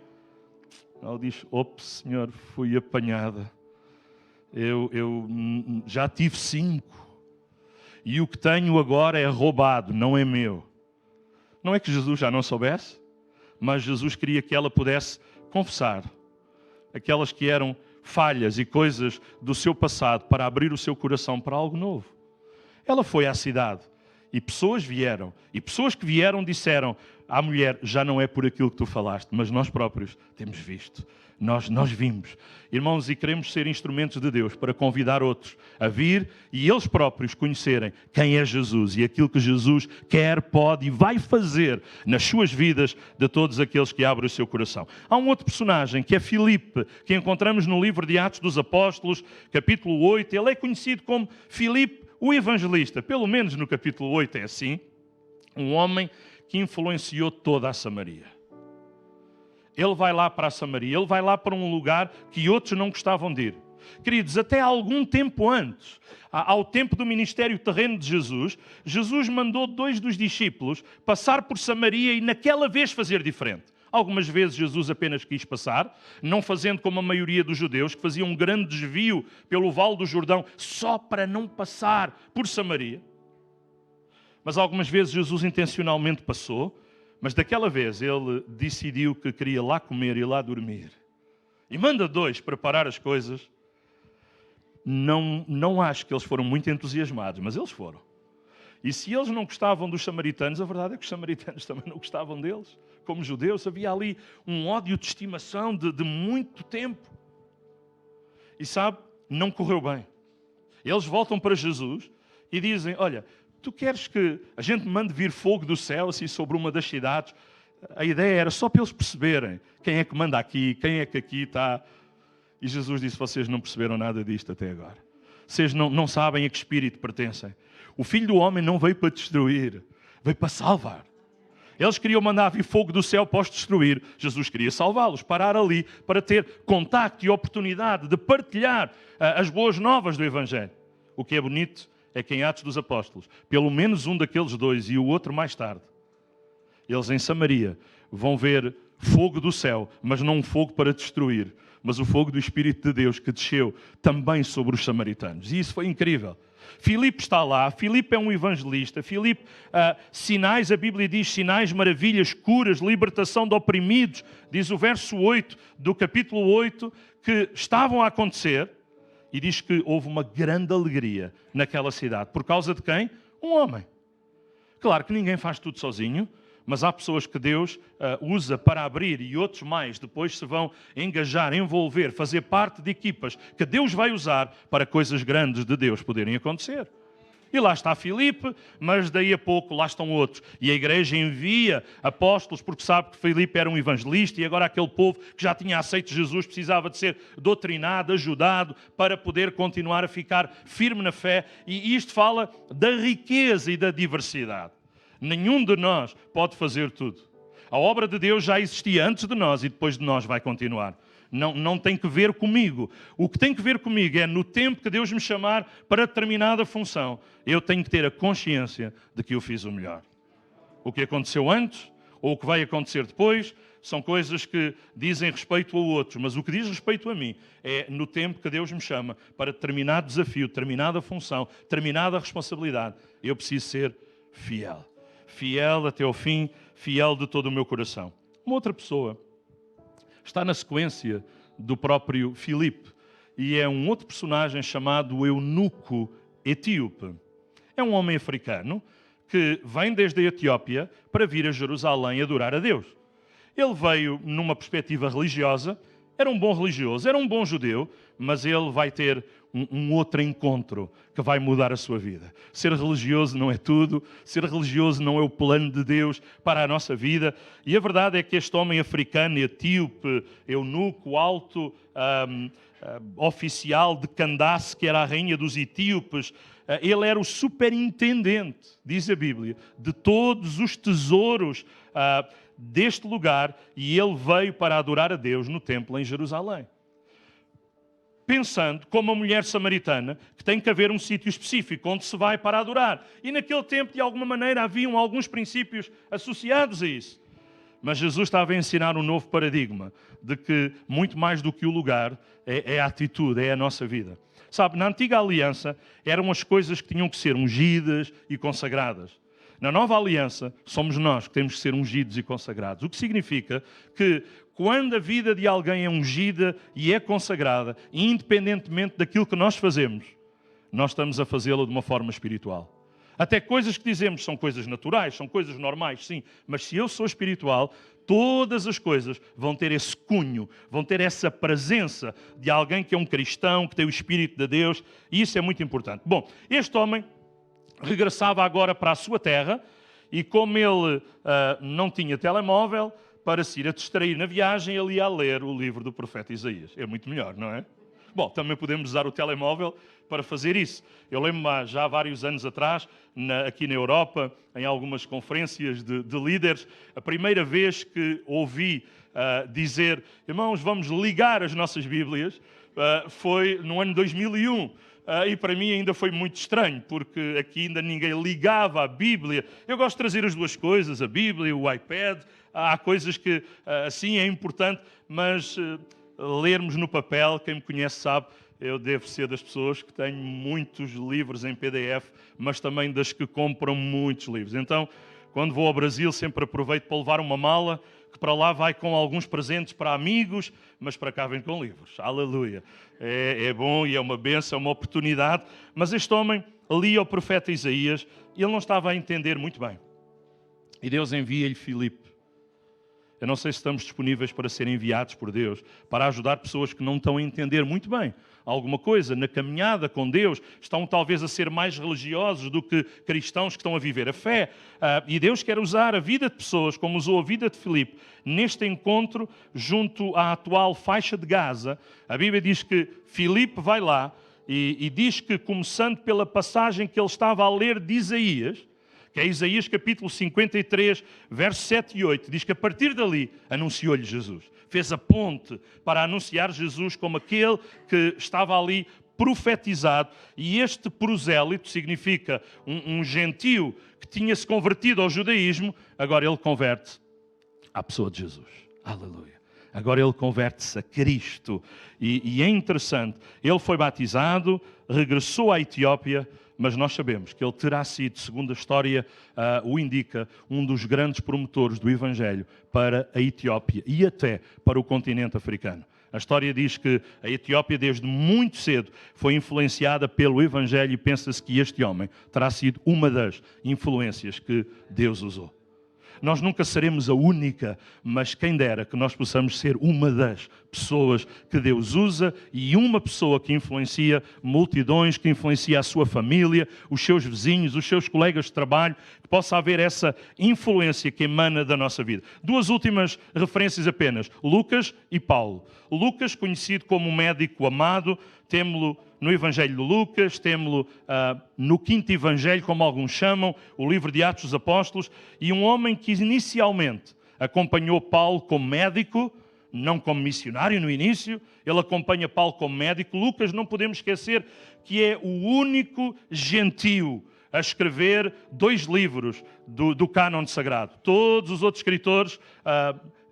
ela diz: ops, Senhor, fui apanhada. Eu já tive 5. E o que tenho agora é roubado, não é meu. Não é que Jesus já não soubesse, mas Jesus queria que ela pudesse confessar aquelas que eram falhas e coisas do seu passado para abrir o seu coração para algo novo. Ela foi à cidade e pessoas vieram. E pessoas que vieram disseram à mulher: já não é por aquilo que tu falaste, mas nós próprios temos visto. Nós vimos. Irmãos, e queremos ser instrumentos de Deus para convidar outros a vir e eles próprios conhecerem quem é Jesus e aquilo que Jesus quer, pode e vai fazer nas suas vidas de todos aqueles que abrem o seu coração. Há um outro personagem que é Filipe, que encontramos no livro de Atos dos Apóstolos, capítulo 8. Ele é conhecido como Filipe o Evangelista. Pelo menos no capítulo 8 é assim. Um homem que influenciou toda a Samaria. Ele vai lá para a Samaria, ele vai lá para um lugar que outros não gostavam de ir. Queridos, até algum tempo antes, ao tempo do ministério terreno de Jesus, Jesus mandou 2 dos discípulos passar por Samaria e naquela vez fazer diferente. Algumas vezes Jesus apenas quis passar, não fazendo como a maioria dos judeus, que faziam um grande desvio pelo Vale do Jordão só para não passar por Samaria. Mas algumas vezes Jesus intencionalmente passou, mas daquela vez ele decidiu que queria lá comer e lá dormir. E manda 2 preparar as coisas. Não acho que eles foram muito entusiasmados, mas eles foram. E se eles não gostavam dos samaritanos, a verdade é que os samaritanos também não gostavam deles. Como judeus, havia ali um ódio de estimação de muito tempo. E sabe, não correu bem. Eles voltam para Jesus e dizem: olha, tu queres que a gente mande vir fogo do céu assim sobre uma das cidades? A ideia era só para eles perceberem quem é que manda aqui, quem é que aqui está. E Jesus disse: vocês não perceberam nada disto até agora. Vocês não sabem a que espírito pertencem. O Filho do Homem não veio para destruir, veio para salvar. Eles queriam mandar vir fogo do céu para os destruir. Jesus queria salvá-los, parar ali para ter contacto e oportunidade de partilhar as boas novas do Evangelho. O que é bonito é que em Atos dos Apóstolos, pelo menos um daqueles 2 e o outro mais tarde, eles em Samaria vão ver fogo do céu, mas não um fogo para destruir, mas o fogo do Espírito de Deus que desceu também sobre os samaritanos. E isso foi incrível. Filipe está lá, Filipe é um evangelista, Filipe, sinais, a Bíblia diz sinais, maravilhas, curas, libertação de oprimidos, diz o verso 8 do capítulo 8, que estavam a acontecer. E diz que houve uma grande alegria naquela cidade. Por causa de quem? Um homem. Claro que ninguém faz tudo sozinho, mas há pessoas que Deus usa para abrir e outros mais depois se vão engajar, envolver, fazer parte de equipas que Deus vai usar para coisas grandes de Deus poderem acontecer. E lá está Filipe, mas daí a pouco lá estão outros. E a igreja envia apóstolos porque sabe que Filipe era um evangelista e agora aquele povo que já tinha aceito Jesus precisava de ser doutrinado, ajudado para poder continuar a ficar firme na fé. E isto fala da riqueza e da diversidade. Nenhum de nós pode fazer tudo. A obra de Deus já existia antes de nós e depois de nós vai continuar. Não tem que ver comigo. O que tem que ver comigo é no tempo que Deus me chamar para determinada função, eu tenho que ter a consciência de que eu fiz o melhor. O que aconteceu antes ou o que vai acontecer depois são coisas que dizem respeito a outros, mas o que diz respeito a mim é no tempo que Deus me chama para determinado desafio, determinada função, determinada responsabilidade. Eu preciso ser fiel. Fiel até ao fim, fiel de todo o meu coração. Uma outra pessoa está na sequência do próprio Filipe e é um outro personagem chamado Eunuco Etíope. É um homem africano que vem desde a Etiópia para vir a Jerusalém adorar a Deus. Ele veio numa perspectiva religiosa, era um bom religioso, era um bom judeu, mas ele vai ter um outro encontro que vai mudar a sua vida. Ser religioso não é tudo, ser religioso não é o plano de Deus para a nossa vida. E a verdade é que este homem africano, etíope, eunuco, alto oficial de Candace, que era a rainha dos etíopes, ele era o superintendente, diz a Bíblia, de todos os tesouros deste lugar, e ele veio para adorar a Deus no templo em Jerusalém. Pensando como a mulher samaritana, que tem que haver um sítio específico onde se vai para adorar. E naquele tempo, de alguma maneira, haviam alguns princípios associados a isso. Mas Jesus estava a ensinar um novo paradigma, de que muito mais do que o lugar é a atitude, é a nossa vida. Sabe, na antiga aliança eram as coisas que tinham que ser ungidas e consagradas. Na nova aliança somos nós que temos que ser ungidos e consagrados. O que significa que quando a vida de alguém é ungida e é consagrada, independentemente daquilo que nós fazemos, nós estamos a fazê-lo de uma forma espiritual. Até coisas que dizemos são coisas naturais, são coisas normais, sim. Mas se eu sou espiritual, todas as coisas vão ter esse cunho, vão ter essa presença de alguém que é um cristão, que tem o Espírito de Deus. E isso é muito importante. Bom, este homem regressava agora para a sua terra e como ele não tinha telemóvel, para se ir a distrair na viagem, ele ia a ler o livro do profeta Isaías. É muito melhor, não é? Bom, também podemos usar o telemóvel para fazer isso. Eu lembro-me já há vários anos atrás, aqui na Europa, em algumas conferências de líderes, a primeira vez que ouvi dizer, irmãos, vamos ligar as nossas Bíblias, foi no ano 2001. E para mim ainda foi muito estranho, porque aqui ainda ninguém ligava a Bíblia. Eu gosto de trazer as duas coisas, a Bíblia, o iPad. Há coisas que, assim, é importante, mas lermos no papel, quem me conhece sabe, eu devo ser das pessoas que têm muitos livros em PDF, mas também das que compram muitos livros. Então, quando vou ao Brasil, sempre aproveito para levar uma mala, que para lá vai com alguns presentes para amigos, mas para cá vem com livros. Aleluia. É bom e é uma bênção, é uma oportunidade. Mas este homem lia o profeta Isaías e ele não estava a entender muito bem. E Deus envia-lhe Filipe. Eu não sei se estamos disponíveis para ser enviados por Deus, para ajudar pessoas que não estão a entender muito bem alguma coisa na caminhada com Deus, estão talvez a ser mais religiosos do que cristãos que estão a viver a fé. E Deus quer usar a vida de pessoas, como usou a vida de Filipe, neste encontro junto à atual faixa de Gaza. A Bíblia diz que Filipe vai lá e diz que, começando pela passagem que ele estava a ler de Isaías, que é Isaías capítulo 53, versos 7 e 8, diz que a partir dali anunciou-lhe Jesus. Fez a ponte para anunciar Jesus como aquele que estava ali profetizado. E este prosélito significa um gentio que tinha-se convertido ao judaísmo, agora ele converte à pessoa de Jesus. Aleluia. Agora ele converte-se a Cristo. E é interessante, ele foi batizado, regressou à Etiópia, mas nós sabemos que ele terá sido, segundo a história o indica, um dos grandes promotores do Evangelho para a Etiópia e até para o continente africano. A história diz que a Etiópia, desde muito cedo, foi influenciada pelo Evangelho e pensa-se que este homem terá sido uma das influências que Deus usou. Nós nunca seremos a única, mas quem dera que nós possamos ser uma das pessoas que Deus usa e uma pessoa que influencia multidões, que influencia a sua família, os seus vizinhos, os seus colegas de trabalho, que possa haver essa influência que emana da nossa vida. Duas últimas referências apenas, Lucas e Paulo. Lucas, conhecido como médico amado, temos-lo no Evangelho de Lucas, temos-lo no quinto Evangelho, como alguns chamam, o livro de Atos dos Apóstolos, e um homem que inicialmente acompanhou Paulo como médico, não como missionário no início, ele acompanha Paulo como médico. Lucas, não podemos esquecer que é o único gentio a escrever 2 livros do cânon sagrado. Todos os outros escritores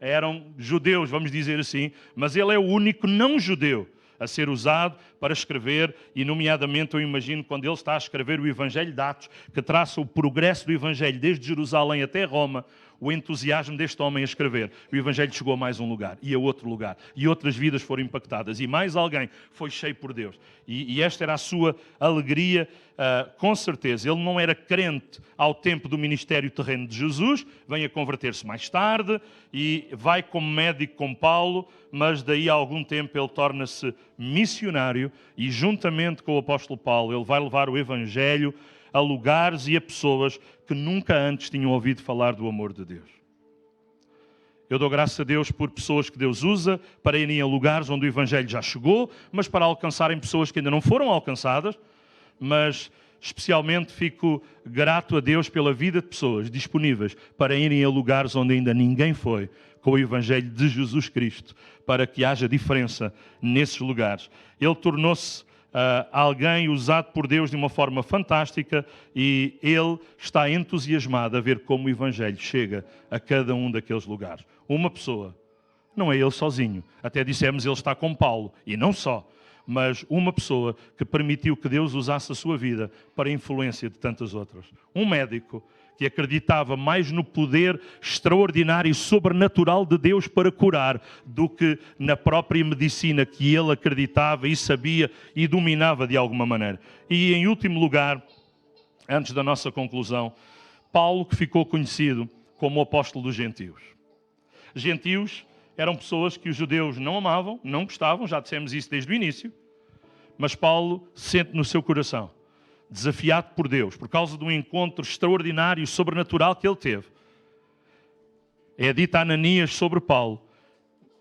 eram judeus, vamos dizer assim, mas ele é o único não judeu a ser usado para escrever, e nomeadamente eu imagino quando ele está a escrever o Evangelho de Atos, que traça o progresso do Evangelho desde Jerusalém até Roma, o entusiasmo deste homem a escrever. O Evangelho chegou a mais um lugar, e a outro lugar, e outras vidas foram impactadas, e mais alguém foi cheio por Deus. E esta era a sua alegria, com certeza. Ele não era crente ao tempo do ministério terreno de Jesus, vem a converter-se mais tarde, e vai como médico com Paulo, mas daí a algum tempo ele torna-se missionário, e juntamente com o apóstolo Paulo, ele vai levar o Evangelho a lugares e a pessoas que nunca antes tinham ouvido falar do amor de Deus. Eu dou graças a Deus por pessoas que Deus usa para irem a lugares onde o Evangelho já chegou, mas para alcançarem pessoas que ainda não foram alcançadas, mas especialmente fico grato a Deus pela vida de pessoas disponíveis para irem a lugares onde ainda ninguém foi, com o Evangelho de Jesus Cristo, para que haja diferença nesses lugares. Ele tornou-se alguém usado por Deus de uma forma fantástica, e ele está entusiasmado a ver como o Evangelho chega a cada um daqueles lugares. Uma pessoa, não é ele sozinho, até dissemos ele está com Paulo, e não só, mas uma pessoa que permitiu que Deus usasse a sua vida para a influência de tantas outras. Um médico que acreditava mais no poder extraordinário e sobrenatural de Deus para curar do que na própria medicina que ele acreditava e sabia e dominava de alguma maneira. E em último lugar, antes da nossa conclusão, Paulo, que ficou conhecido como o apóstolo dos gentios. Gentios eram pessoas que os judeus não amavam, não gostavam, já dissemos isso desde o início, mas Paulo sente no seu coração, desafiado por Deus, por causa de um encontro extraordinário e sobrenatural que ele teve. É dito a Ananias sobre Paulo: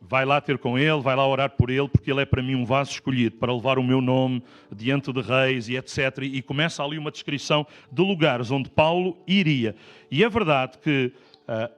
vai lá ter com ele, vai lá orar por ele, porque ele é para mim um vaso escolhido para levar o meu nome diante de reis e etc. E começa ali uma descrição de lugares onde Paulo iria. E é verdade que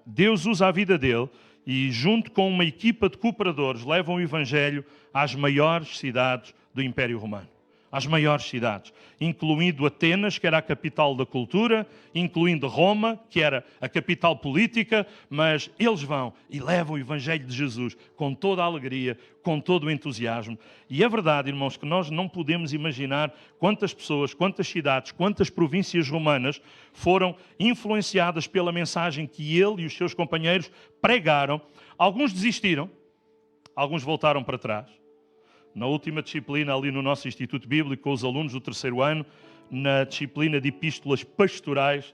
Deus usa a vida dele e, junto com uma equipa de cooperadores, levam o Evangelho às maiores cidades do Império Romano. Às maiores cidades, incluindo Atenas, que era a capital da cultura, incluindo Roma, que era a capital política, mas eles vão e levam o Evangelho de Jesus com toda a alegria, com todo o entusiasmo. E é verdade, irmãos, que nós não podemos imaginar quantas pessoas, quantas cidades, quantas províncias romanas foram influenciadas pela mensagem que ele e os seus companheiros pregaram. Alguns desistiram, alguns voltaram para trás. Na última disciplina ali no nosso Instituto Bíblico, com os alunos do 3º ano, na disciplina de epístolas pastorais,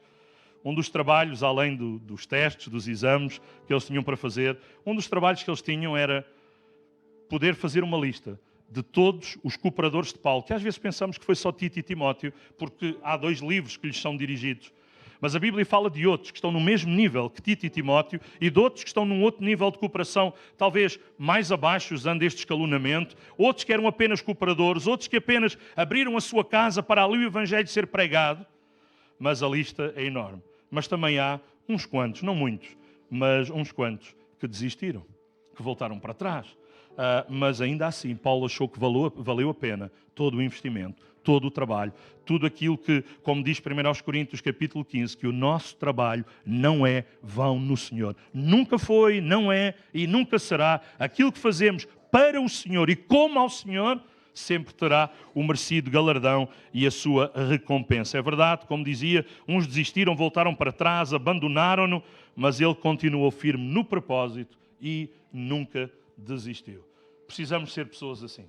um dos trabalhos, além dos testes, dos exames que eles tinham para fazer, um dos trabalhos que eles tinham era poder fazer uma lista de todos os cooperadores de Paulo, que às vezes pensamos que foi só Tito e Timóteo, porque há 2 livros que lhes são dirigidos. Mas a Bíblia fala de outros que estão no mesmo nível que Tito e Timóteo, e de outros que estão num outro nível de cooperação, talvez mais abaixo, usando este escalonamento, outros que eram apenas cooperadores, outros que apenas abriram a sua casa para ali o Evangelho ser pregado. Mas a lista é enorme. Mas também há uns quantos, não muitos, mas uns quantos que desistiram, que voltaram para trás. Mas ainda assim, Paulo achou que valeu a pena todo o investimento, todo o trabalho, tudo aquilo que, como diz 1 Coríntios capítulo 15, que o nosso trabalho não é vão no Senhor. Nunca foi, não é e nunca será. Aquilo que fazemos para o Senhor e como ao Senhor, sempre terá o merecido galardão e a sua recompensa. É verdade, como dizia, uns desistiram, voltaram para trás, abandonaram-no, mas ele continuou firme no propósito e nunca desistiu. Precisamos ser pessoas assim.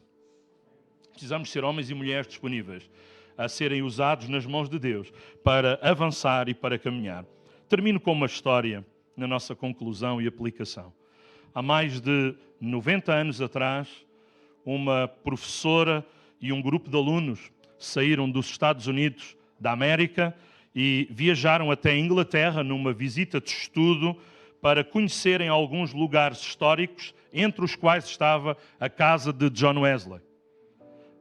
Precisamos ser homens e mulheres disponíveis a serem usados nas mãos de Deus para avançar e para caminhar. Termino com uma história na nossa conclusão e aplicação. Há mais de 90 anos atrás, uma professora e um grupo de alunos saíram dos Estados Unidos da América e viajaram até a Inglaterra numa visita de estudo para conhecerem alguns lugares históricos, entre os quais estava a casa de John Wesley.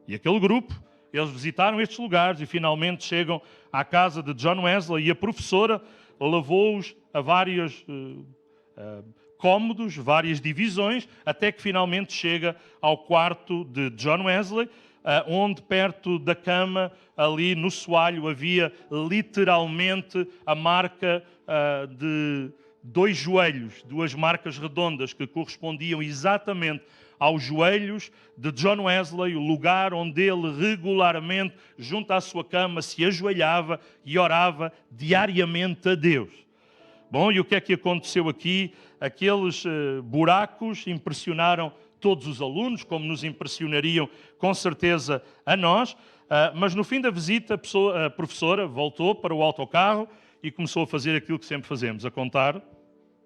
E aquele grupo, eles visitaram estes lugares e finalmente chegam à casa de John Wesley, e a professora levou-os a vários cômodos, várias divisões, até que finalmente chega ao quarto de John Wesley, onde perto da cama, ali no soalho, havia literalmente a marca de 2 joelhos, 2 marcas redondas que correspondiam exatamente aos joelhos de John Wesley, o lugar onde ele regularmente, junto à sua cama, se ajoelhava e orava diariamente a Deus. Bom, e o que é que aconteceu aqui? Aqueles buracos impressionaram todos os alunos, como nos impressionariam com certeza a nós, mas no fim da visita a professora voltou para o autocarro e começou a fazer aquilo que sempre fazemos, a contar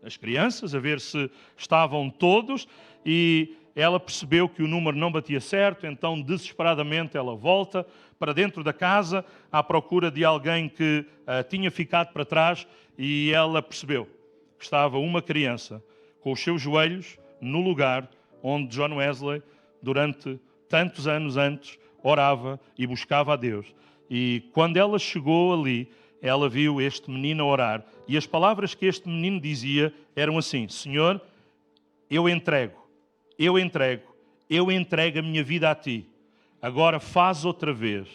as crianças, a ver se estavam todos, e ela percebeu que o número não batia certo, então desesperadamente ela volta para dentro da casa à procura de alguém que tinha ficado para trás, e ela percebeu que estava uma criança com os seus joelhos no lugar onde John Wesley, durante tantos anos antes, orava e buscava a Deus. E quando ela chegou ali, ela viu este menino a orar, e as palavras que este menino dizia eram assim: Senhor, eu entrego a minha vida a Ti. Agora faz outra vez.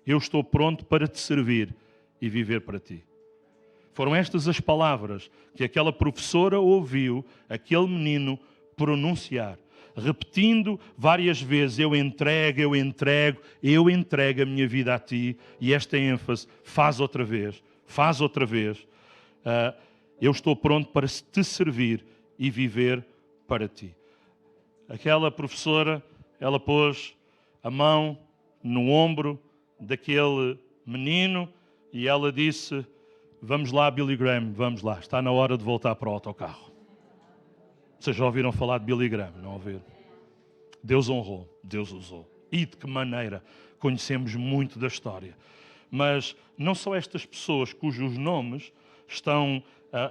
Eu estou pronto para Te servir e viver para Ti. Foram estas as palavras que aquela professora ouviu aquele menino pronunciar, repetindo várias vezes: eu entrego a minha vida a Ti. E esta ênfase: faz outra vez. Eu estou pronto para Te servir e viver para Ti. Aquela professora, ela pôs a mão no ombro daquele menino e ela disse: vamos lá, Billy Graham, vamos lá, está na hora de voltar para o autocarro. Vocês já ouviram falar de Billy Graham, não ouviram? Deus honrou, Deus usou. E de que maneira? Conhecemos muito da história. Mas não só estas pessoas cujos nomes estão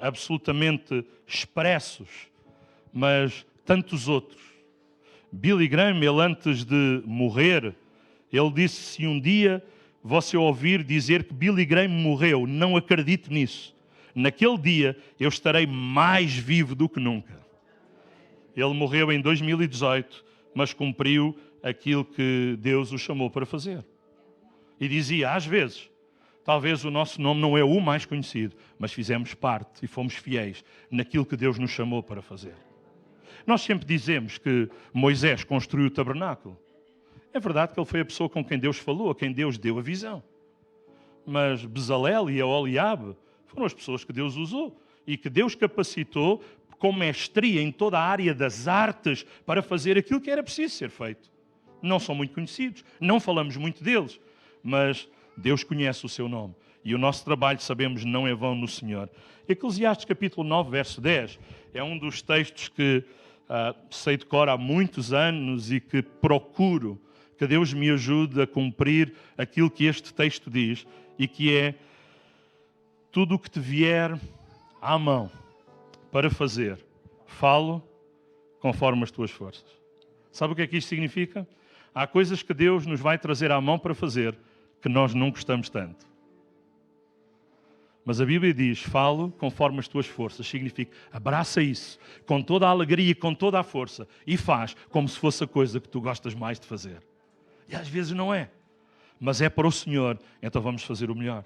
absolutamente expressos, mas tantos outros. Billy Graham, ele antes de morrer, ele disse: se um dia você ouvir dizer que Billy Graham morreu, não acredite nisso. Naquele dia eu estarei mais vivo do que nunca. Ele morreu em 2018, mas cumpriu aquilo que Deus o chamou para fazer. E dizia, às vezes, talvez o nosso nome não é o mais conhecido, mas fizemos parte e fomos fiéis naquilo que Deus nos chamou para fazer. Nós sempre dizemos que Moisés construiu o tabernáculo. É verdade que ele foi a pessoa com quem Deus falou, a quem Deus deu a visão. Mas Bezalel e Aholiabe foram as pessoas que Deus usou e que Deus capacitou com mestria em toda a área das artes para fazer aquilo que era preciso ser feito. Não são muito conhecidos, não falamos muito deles, mas Deus conhece o seu nome. E o nosso trabalho, sabemos, não é vão no Senhor. Eclesiastes capítulo 9, verso 10, é um dos textos que sei de cor há muitos anos e que procuro que Deus me ajude a cumprir aquilo que este texto diz, e que é: tudo o que te vier à mão para fazer, falo conforme as tuas forças. Sabe o que é que isto significa? Há coisas que Deus nos vai trazer à mão para fazer que nós não gostamos tanto. Mas a Bíblia diz: falo conforme as tuas forças. Significa, abraça isso com toda a alegria e com toda a força e faz como se fosse a coisa que tu gostas mais de fazer. E às vezes não é, mas é para o Senhor, então vamos fazer o melhor.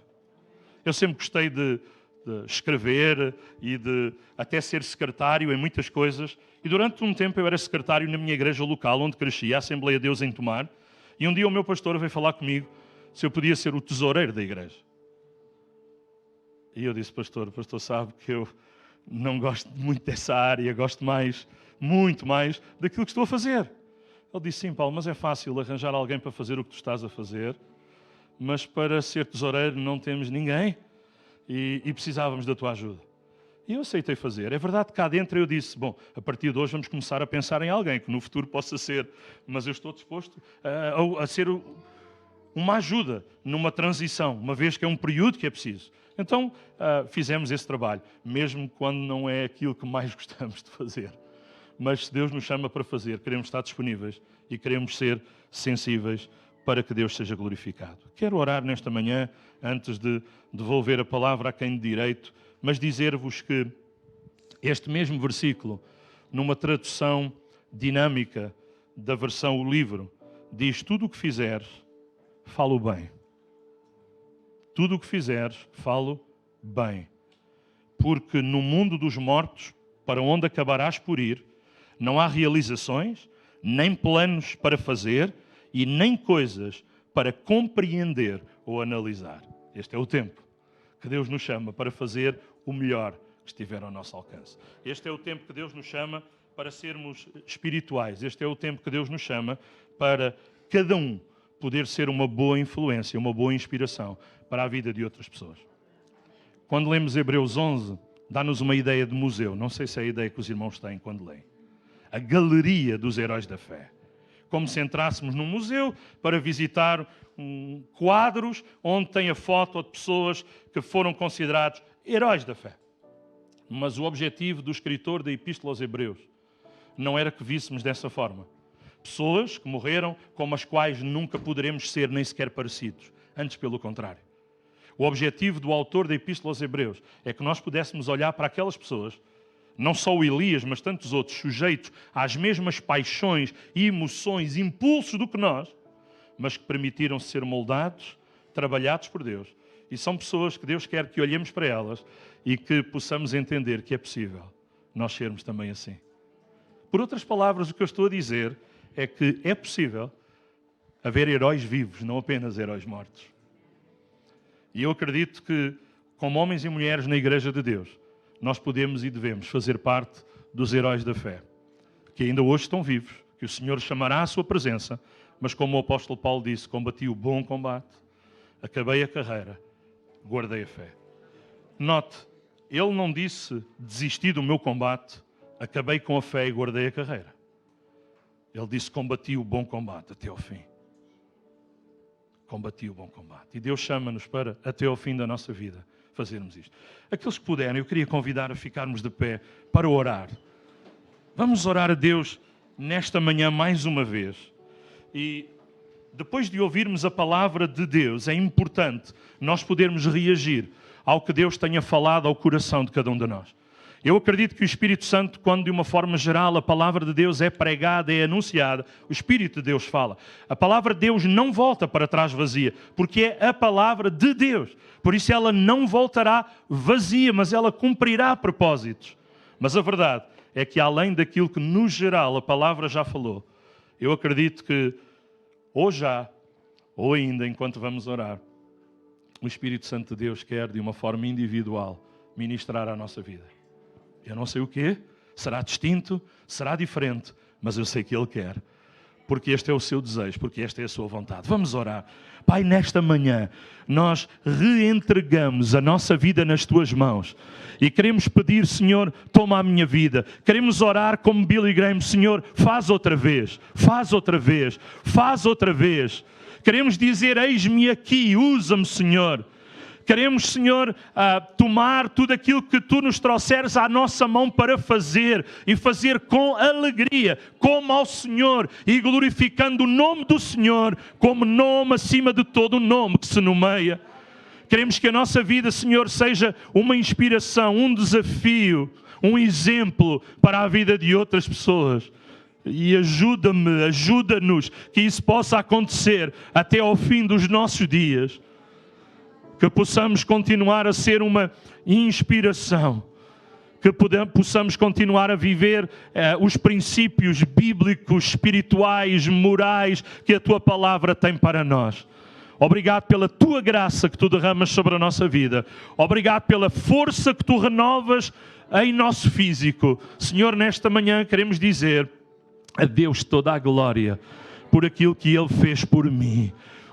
Eu sempre gostei de escrever e de até ser secretário em muitas coisas. E durante um tempo eu era secretário na minha igreja local, onde cresci, a Assembleia de Deus em Tomar. E um dia o meu pastor veio falar comigo se eu podia ser o tesoureiro da igreja. E eu disse: pastor, o pastor sabe que eu não gosto muito dessa área, gosto muito mais daquilo que estou a fazer. Ele disse: sim, Paulo, mas é fácil arranjar alguém para fazer o que tu estás a fazer, mas para ser tesoureiro não temos ninguém e precisávamos da tua ajuda. E eu aceitei fazer. É verdade que cá dentro eu disse: bom, a partir de hoje vamos começar a pensar em alguém que no futuro possa ser, mas eu estou disposto a ser uma ajuda numa transição, uma vez que é um período que é preciso. Então fizemos esse trabalho, mesmo quando não é aquilo que mais gostamos de fazer. Mas se Deus nos chama para fazer, queremos estar disponíveis e queremos ser sensíveis para que Deus seja glorificado. Quero orar nesta manhã, antes de devolver a palavra a quem de direito, mas dizer-vos que este mesmo versículo, numa tradução dinâmica, da versão O Livro, diz: tudo o que fizeres, fala o bem. Tudo o que fizeres, fala bem. Porque no mundo dos mortos, para onde acabarás por ir, não há realizações, nem planos para fazer e nem coisas para compreender ou analisar. Este é o tempo que Deus nos chama para fazer o melhor que estiver ao nosso alcance. Este é o tempo que Deus nos chama para sermos espirituais. Este é o tempo que Deus nos chama para cada um poder ser uma boa influência, uma boa inspiração para a vida de outras pessoas. Quando lemos Hebreus 11, dá-nos uma ideia de museu. Não sei se é a ideia que os irmãos têm quando leem. A galeria dos heróis da fé. Como se entrássemos num museu para visitar quadros onde tem a foto de pessoas que foram considerados heróis da fé. Mas o objetivo do escritor da Epístola aos Hebreus não era que víssemos dessa forma. Pessoas que morreram com as quais nunca poderemos ser nem sequer parecidos. Antes, pelo contrário. O objetivo do autor da Epístola aos Hebreus é que nós pudéssemos olhar para aquelas pessoas, não só o Elias, mas tantos outros, sujeitos às mesmas paixões, emoções, impulsos do que nós, mas que permitiram ser moldados, trabalhados por Deus. E são pessoas que Deus quer que olhemos para elas e que possamos entender que é possível nós sermos também assim. Por outras palavras, o que eu estou a dizer é que é possível haver heróis vivos, não apenas heróis mortos. E eu acredito que, como homens e mulheres na Igreja de Deus, nós podemos e devemos fazer parte dos heróis da fé, que ainda hoje estão vivos, que o Senhor chamará à sua presença, mas como o apóstolo Paulo disse, combati o bom combate, acabei a carreira, guardei a fé. Note, ele não disse desisti do meu combate, acabei com a fé e guardei a carreira. Ele disse combati o bom combate até ao fim. Combati o bom combate. E Deus chama-nos para, até ao fim da nossa vida, fazermos isto. Aqueles que puderem, eu queria convidar a ficarmos de pé para orar. Vamos orar a Deus nesta manhã mais uma vez. E depois de ouvirmos a palavra de Deus, é importante nós podermos reagir ao que Deus tenha falado ao coração de cada um de nós. Eu acredito que o Espírito Santo, quando de uma forma geral a palavra de Deus é pregada, é anunciada, o Espírito de Deus fala. A palavra de Deus não volta para trás vazia, porque é a palavra de Deus. Por isso ela não voltará vazia, mas ela cumprirá propósitos. Mas a verdade é que além daquilo que no geral a palavra já falou, eu acredito que ou já, ou ainda enquanto vamos orar, o Espírito Santo de Deus quer de uma forma individual ministrar à nossa vida. Eu não sei o quê, será distinto, será diferente, mas eu sei que Ele quer, porque este é o seu desejo, porque esta é a sua vontade. Vamos orar. Pai, nesta manhã, nós reentregamos a nossa vida nas Tuas mãos e queremos pedir, Senhor, toma a minha vida. Queremos orar como Billy Graham, Senhor, faz outra vez, faz outra vez, faz outra vez. Queremos dizer, eis-me aqui, usa-me, Senhor. Queremos, Senhor, tomar tudo aquilo que Tu nos trouxeres à nossa mão para fazer e fazer com alegria, como ao Senhor e glorificando o nome do Senhor como nome acima de todo o nome que se nomeia. Queremos que a nossa vida, Senhor, seja uma inspiração, um desafio, um exemplo para a vida de outras pessoas. E ajuda-me, ajuda-nos que isso possa acontecer até ao fim dos nossos dias. Que possamos continuar a ser uma inspiração, que possamos continuar a viver os princípios bíblicos, espirituais, morais que a Tua palavra tem para nós. Obrigado pela Tua graça que Tu derramas sobre a nossa vida. Obrigado pela força que Tu renovas em nosso físico. Senhor, nesta manhã queremos dizer a Deus toda a glória por aquilo que Ele fez por mim.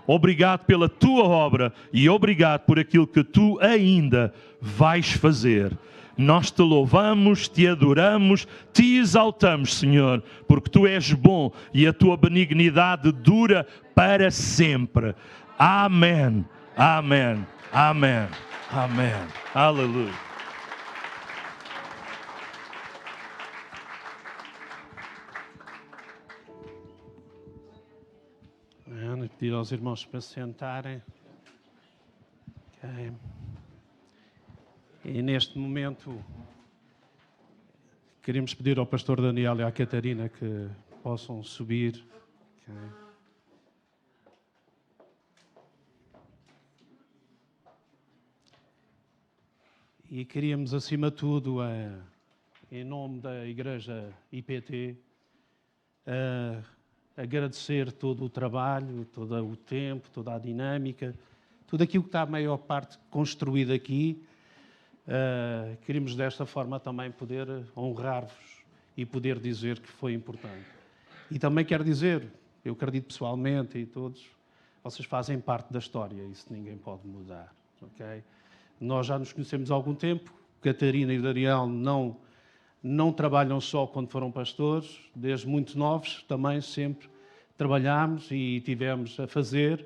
Obrigado pela Tua obra e obrigado por aquilo que Tu ainda vais fazer. Nós Te louvamos, Te adoramos, Te exaltamos, Senhor, porque Tu és bom e a Tua benignidade dura para sempre. Amém, amém, amém, amém. Aleluia. Pedir aos irmãos para se sentarem. Okay. E neste momento queremos pedir ao pastor Daniel e à Catarina que possam subir. Ok. E queríamos, acima de tudo, em nome da Igreja IPT, agradecer todo o trabalho, todo o tempo, toda a dinâmica, tudo aquilo que está a maior parte construído aqui. Queríamos desta forma também poder honrar-vos e poder dizer que foi importante. E também quero dizer, eu acredito pessoalmente e todos, vocês fazem parte da história, isso ninguém pode mudar, ok? Nós já nos conhecemos há algum tempo, Catarina e Daniel não trabalham só quando foram pastores, desde muito novos também sempre trabalhámos e tivemos a fazer,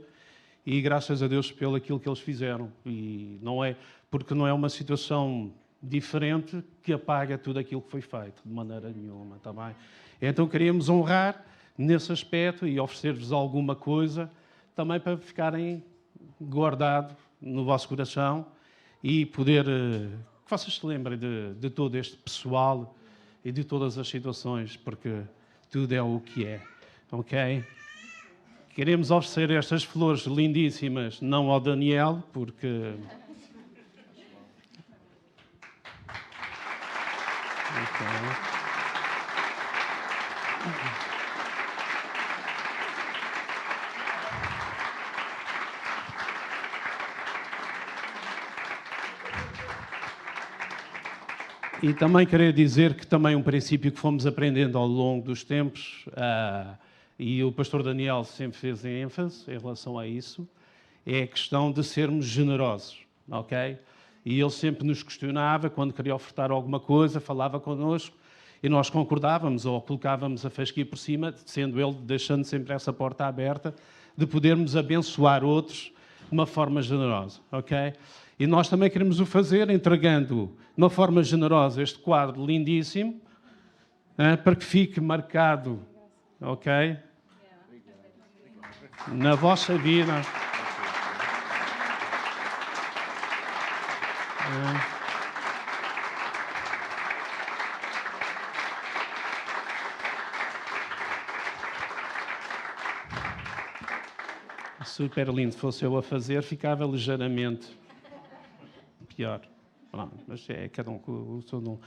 e graças a Deus pelo aquilo que eles fizeram. E não é, porque não é uma situação diferente que apaga tudo aquilo que foi feito, de maneira nenhuma, está bem? Então queríamos honrar nesse aspecto e oferecer-vos alguma coisa também para ficarem guardado no vosso coração e poder, que vocês se lembrem de todo este pessoal e de todas as situações, porque tudo é o que é, ok? Queremos oferecer estas flores lindíssimas, não ao Daniel, porque... Okay. E também queria dizer que também um princípio que fomos aprendendo ao longo dos tempos, e o pastor Daniel sempre fez ênfase em relação a isso, é a questão de sermos generosos, ok? E ele sempre nos questionava, quando queria ofertar alguma coisa, falava connosco, e nós concordávamos ou colocávamos a fasquia por cima, sendo ele deixando sempre essa porta aberta, de podermos abençoar outros de uma forma generosa, ok? E nós também queremos o fazer entregando de uma forma generosa este quadro lindíssimo, para que fique marcado, ok? Na vossa vida. Super lindo. Se fosse eu a fazer, ficava ligeiramente pior. Pronto, mas é cada um com o seu dom.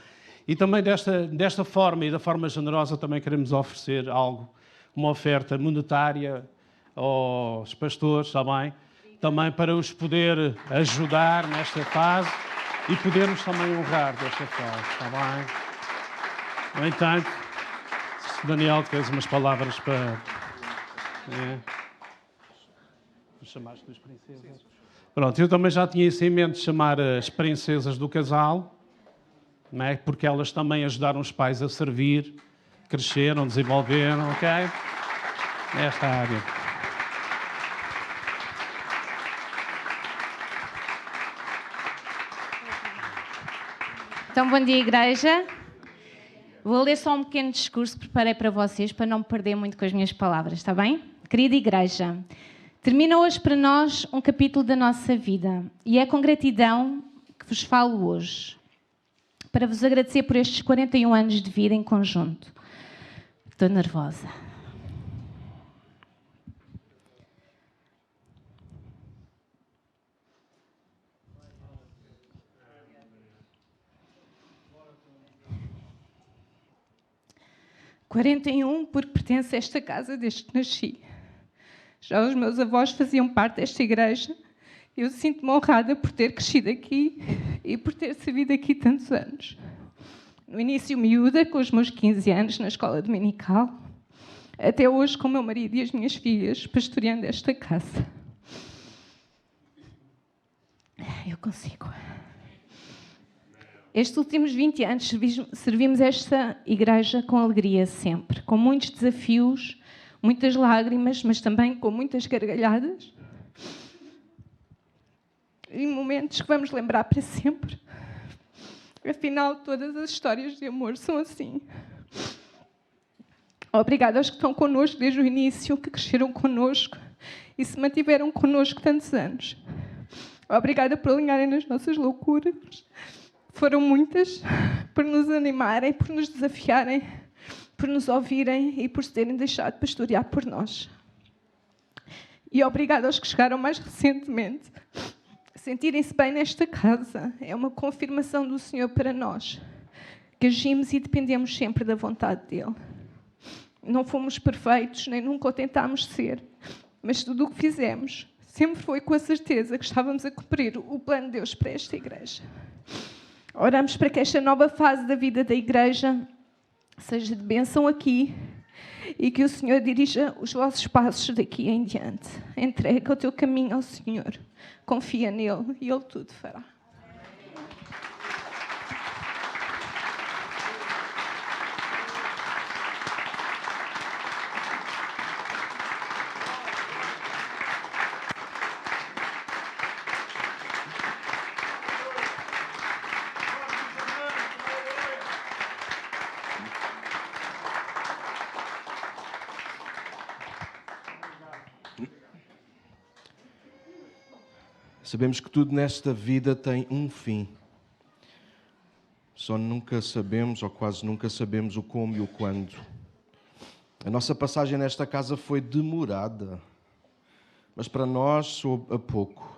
E também desta forma e da forma generosa também queremos oferecer algo, uma oferta monetária aos pastores, está bem? Também para os poder ajudar nesta fase e podermos também honrar desta fase, está bem? No entanto, se Daniel tens umas palavras para... Chamaste das princesas? Pronto, eu também já tinha isso em mente de chamar as princesas do casal, não é? Porque elas também ajudaram os pais a servir, cresceram, desenvolveram, ok? Nesta área. Então, bom dia, igreja. Vou ler só um pequeno discurso que preparei para vocês, para não me perder muito com as minhas palavras, está bem? Querida igreja, termina hoje para nós um capítulo da nossa vida e é com gratidão que vos falo hoje, para vos agradecer por estes 41 anos de vida em conjunto. Estou nervosa. porque pertence a esta casa desde que nasci. Já os meus avós faziam parte desta igreja. Eu sinto-me honrada por ter crescido aqui e por ter servido aqui tantos anos. No início miúda, com os meus 15 anos, na escola dominical, até hoje com o meu marido e as minhas filhas, pastoreando esta casa. Eu consigo. Estes últimos 20 anos servimos esta igreja com alegria sempre, com muitos desafios, muitas lágrimas, mas também com muitas gargalhadas. E momentos que vamos lembrar para sempre. Afinal, todas as histórias de amor são assim. Obrigada aos que estão connosco desde o início, que cresceram connosco e se mantiveram connosco tantos anos. Obrigada por alinharem nas nossas loucuras. Foram muitas, por nos animarem, por nos desafiarem, por nos ouvirem e por se terem deixado pastorear por nós. E obrigado aos que chegaram mais recentemente. Sentirem-se bem nesta casa é uma confirmação do Senhor para nós, que agimos e dependemos sempre da vontade dEle. Não fomos perfeitos, nem nunca o tentámos ser, mas tudo o que fizemos sempre foi com a certeza que estávamos a cumprir o plano de Deus para esta igreja. Oramos para que esta nova fase da vida da igreja seja de bênção aqui e que o Senhor dirija os vossos passos daqui em diante. Entrega o teu caminho ao Senhor, confia nele e Ele tudo fará. Sabemos que tudo nesta vida tem um fim. Só nunca sabemos, ou quase nunca sabemos, o como e o quando. A nossa passagem nesta casa foi demorada, mas para nós soube a pouco.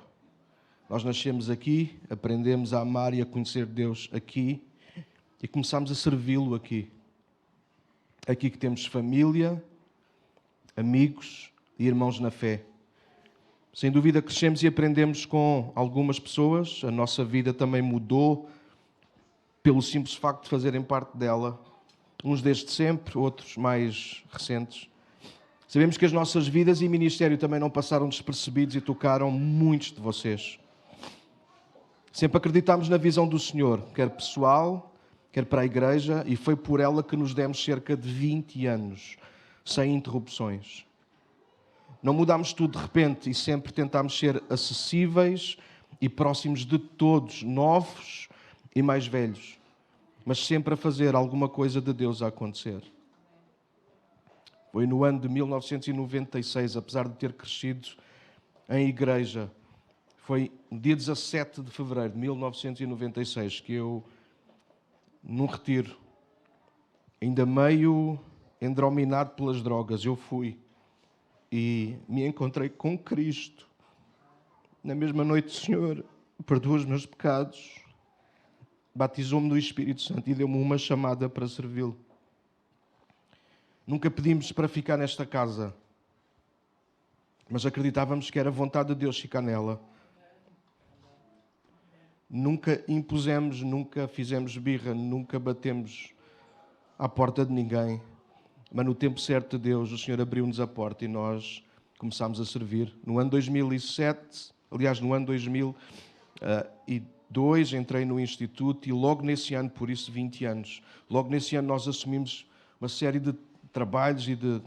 Nós nascemos aqui, aprendemos a amar e a conhecer Deus aqui e começamos a servi-lo aqui. Aqui que temos família, amigos e irmãos na fé. Sem dúvida crescemos e aprendemos com algumas pessoas, a nossa vida também mudou pelo simples facto de fazerem parte dela. Uns desde sempre, outros mais recentes. Sabemos que as nossas vidas e ministério também não passaram despercebidos e tocaram muitos de vocês. Sempre acreditámos na visão do Senhor, quer pessoal, quer para a igreja, e foi por ela que nos demos cerca de 20 anos, sem interrupções. Não mudámos tudo de repente e sempre tentámos ser acessíveis e próximos de todos, novos e mais velhos, mas sempre a fazer alguma coisa de Deus a acontecer. Foi no ano de 1996, apesar de ter crescido em igreja, foi no dia 17 de fevereiro de 1996 que eu, num retiro, ainda meio endrominado pelas drogas, eu fui e me encontrei com Cristo. Na mesma noite, Senhor, perdoa os meus pecados, batizou-me no Espírito Santo e deu-me uma chamada para servi-lo. Nunca pedimos para ficar nesta casa, mas acreditávamos que era vontade de Deus ficar nela. Nunca impusemos, nunca fizemos birra, nunca batemos à porta de ninguém. Mas no tempo certo de Deus, o Senhor abriu-nos a porta e nós começámos a servir. No ano 2007, aliás, no ano 2002, entrei no Instituto e logo nesse ano, por isso 20 anos, logo nesse ano nós assumimos uma série de trabalhos e que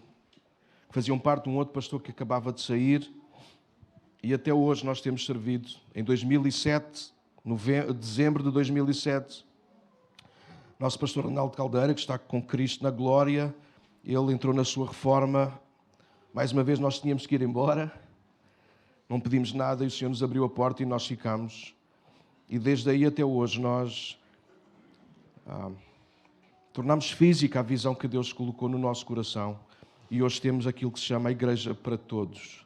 faziam parte de um outro pastor que acabava de sair. E até hoje nós temos servido. Em 2007, dezembro de 2007, nosso pastor Ronaldo Caldeira, que está com Cristo na glória, ele entrou na sua reforma. Mais uma vez nós tínhamos que ir embora. Não pedimos nada e o Senhor nos abriu a porta e nós ficamos. E desde aí até hoje nós tornamos física a visão que Deus colocou no nosso coração. E hoje temos aquilo que se chama a Igreja para Todos.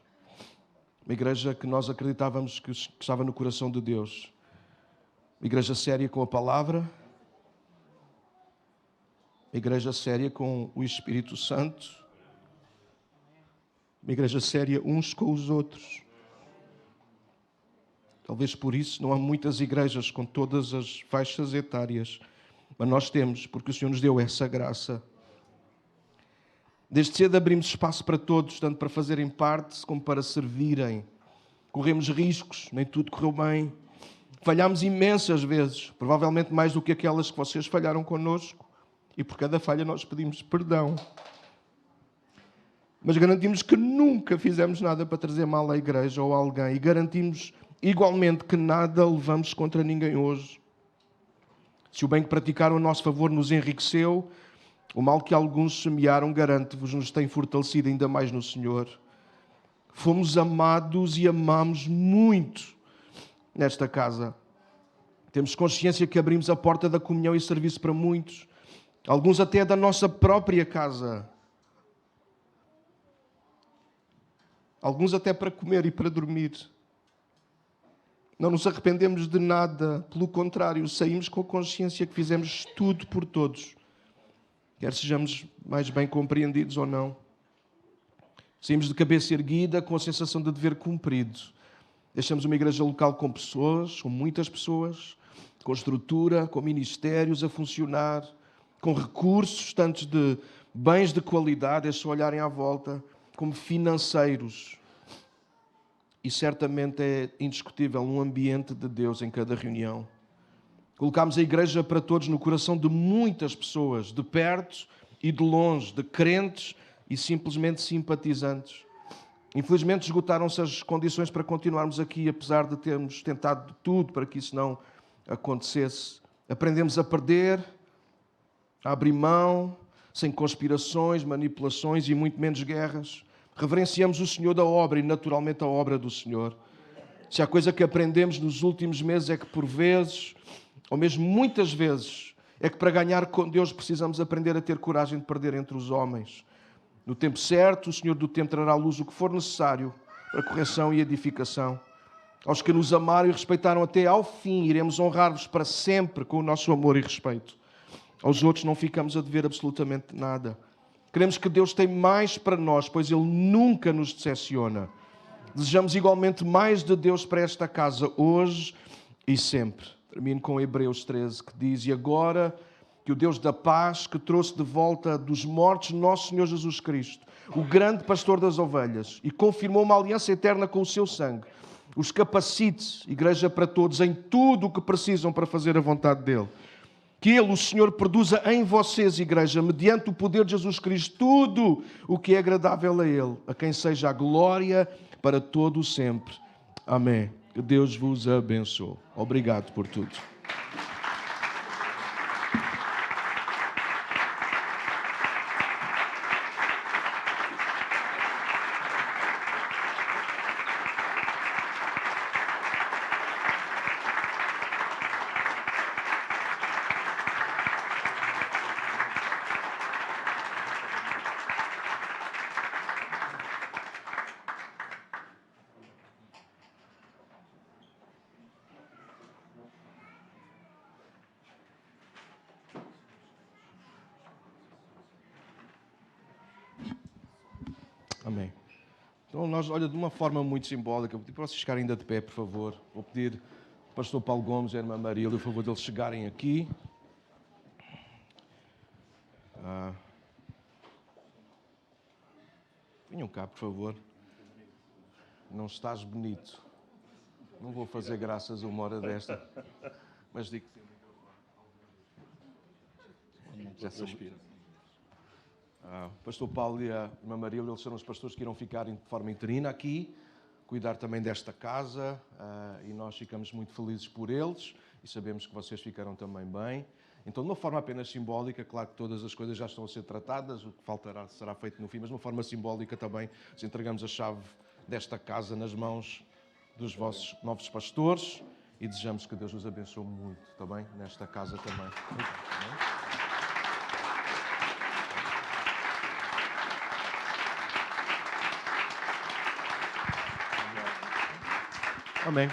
Uma igreja que nós acreditávamos que estava no coração de Deus. Uma igreja séria com a palavra. Uma igreja séria com o Espírito Santo. Uma igreja séria uns com os outros. Talvez por isso não há muitas igrejas com todas as faixas etárias. Mas nós temos, porque o Senhor nos deu essa graça. Desde cedo abrimos espaço para todos, tanto para fazerem parte como para servirem. Corremos riscos, nem tudo correu bem. Falhámos imensas vezes, provavelmente mais do que aquelas que vocês falharam connosco. E por cada falha nós pedimos perdão. Mas garantimos que nunca fizemos nada para trazer mal à igreja ou a alguém. E garantimos igualmente que nada levamos contra ninguém hoje. Se o bem que praticaram a nosso favor nos enriqueceu, o mal que alguns semearam, garanto-vos, nos tem fortalecido ainda mais no Senhor. Fomos amados e amamos muito nesta casa. Temos consciência que abrimos a porta da comunhão e serviço para muitos, Alguns até da nossa própria casa. Alguns até para comer e para dormir. Não nos arrependemos de nada, pelo contrário, saímos com a consciência que fizemos tudo por todos. Quer sejamos mais bem compreendidos ou não. Saímos de cabeça erguida com a sensação de dever cumprido. Deixamos uma igreja local com pessoas, com muitas pessoas, com estrutura, com ministérios a funcionar, com recursos, tanto de bens de qualidade, é só olharem à volta, como financeiros. E certamente é indiscutível um ambiente de Deus em cada reunião. Colocámos a igreja para todos no coração de muitas pessoas, de perto e de longe, de crentes e simplesmente simpatizantes. Infelizmente esgotaram-se as condições para continuarmos aqui, apesar de termos tentado de tudo para que isso não acontecesse. Aprendemos a perder, a abrir mão, sem conspirações, manipulações e muito menos guerras. Reverenciamos o Senhor da obra e naturalmente a obra do Senhor. Se há coisa que aprendemos nos últimos meses é que por vezes, ou mesmo muitas vezes, é que para ganhar com Deus precisamos aprender a ter coragem de perder entre os homens. No tempo certo, o Senhor do tempo trará à luz o que for necessário para correção e edificação. Aos que nos amaram e respeitaram até ao fim, iremos honrar-vos para sempre com o nosso amor e respeito. Aos outros não ficamos a dever absolutamente nada. Queremos que Deus tem mais para nós, pois Ele nunca nos decepciona. Desejamos igualmente mais de Deus para esta casa, hoje e sempre. Termino com Hebreus 13, que diz: E agora que o Deus da paz, que trouxe de volta dos mortos nosso Senhor Jesus Cristo, o grande pastor das ovelhas, e confirmou uma aliança eterna com o seu sangue, os capacite, igreja para todos, em tudo o que precisam para fazer a vontade dEle. Que Ele, o Senhor, produza em vocês, igreja, mediante o poder de Jesus Cristo, tudo o que é agradável a Ele, a quem seja a glória para todo o sempre. Amém. Que Deus vos abençoe. Obrigado por tudo. Amém. Então, nós, olha, de uma forma muito simbólica, vou pedir para vocês ficarem ainda de pé, por favor. Vou pedir ao pastor Paulo Gomes e a irmã Marília, por favor, deles chegarem aqui. Venham cá, por favor. Não estás bonito. Não vou fazer graças a uma hora desta, mas digo que já se inspira. O pastor Paulo e a irmã Marília, eles serão os pastores que irão ficar de forma interina aqui, cuidar também desta casa, e nós ficamos muito felizes por eles e sabemos que vocês ficaram também bem. Então, de uma forma apenas simbólica, claro que todas as coisas já estão a ser tratadas, o que faltará será feito no fim, mas de uma forma simbólica também, nós entregamos a chave desta casa nas mãos dos vossos novos pastores e desejamos que Deus os abençoe muito, está bem? Nesta casa também. Amém.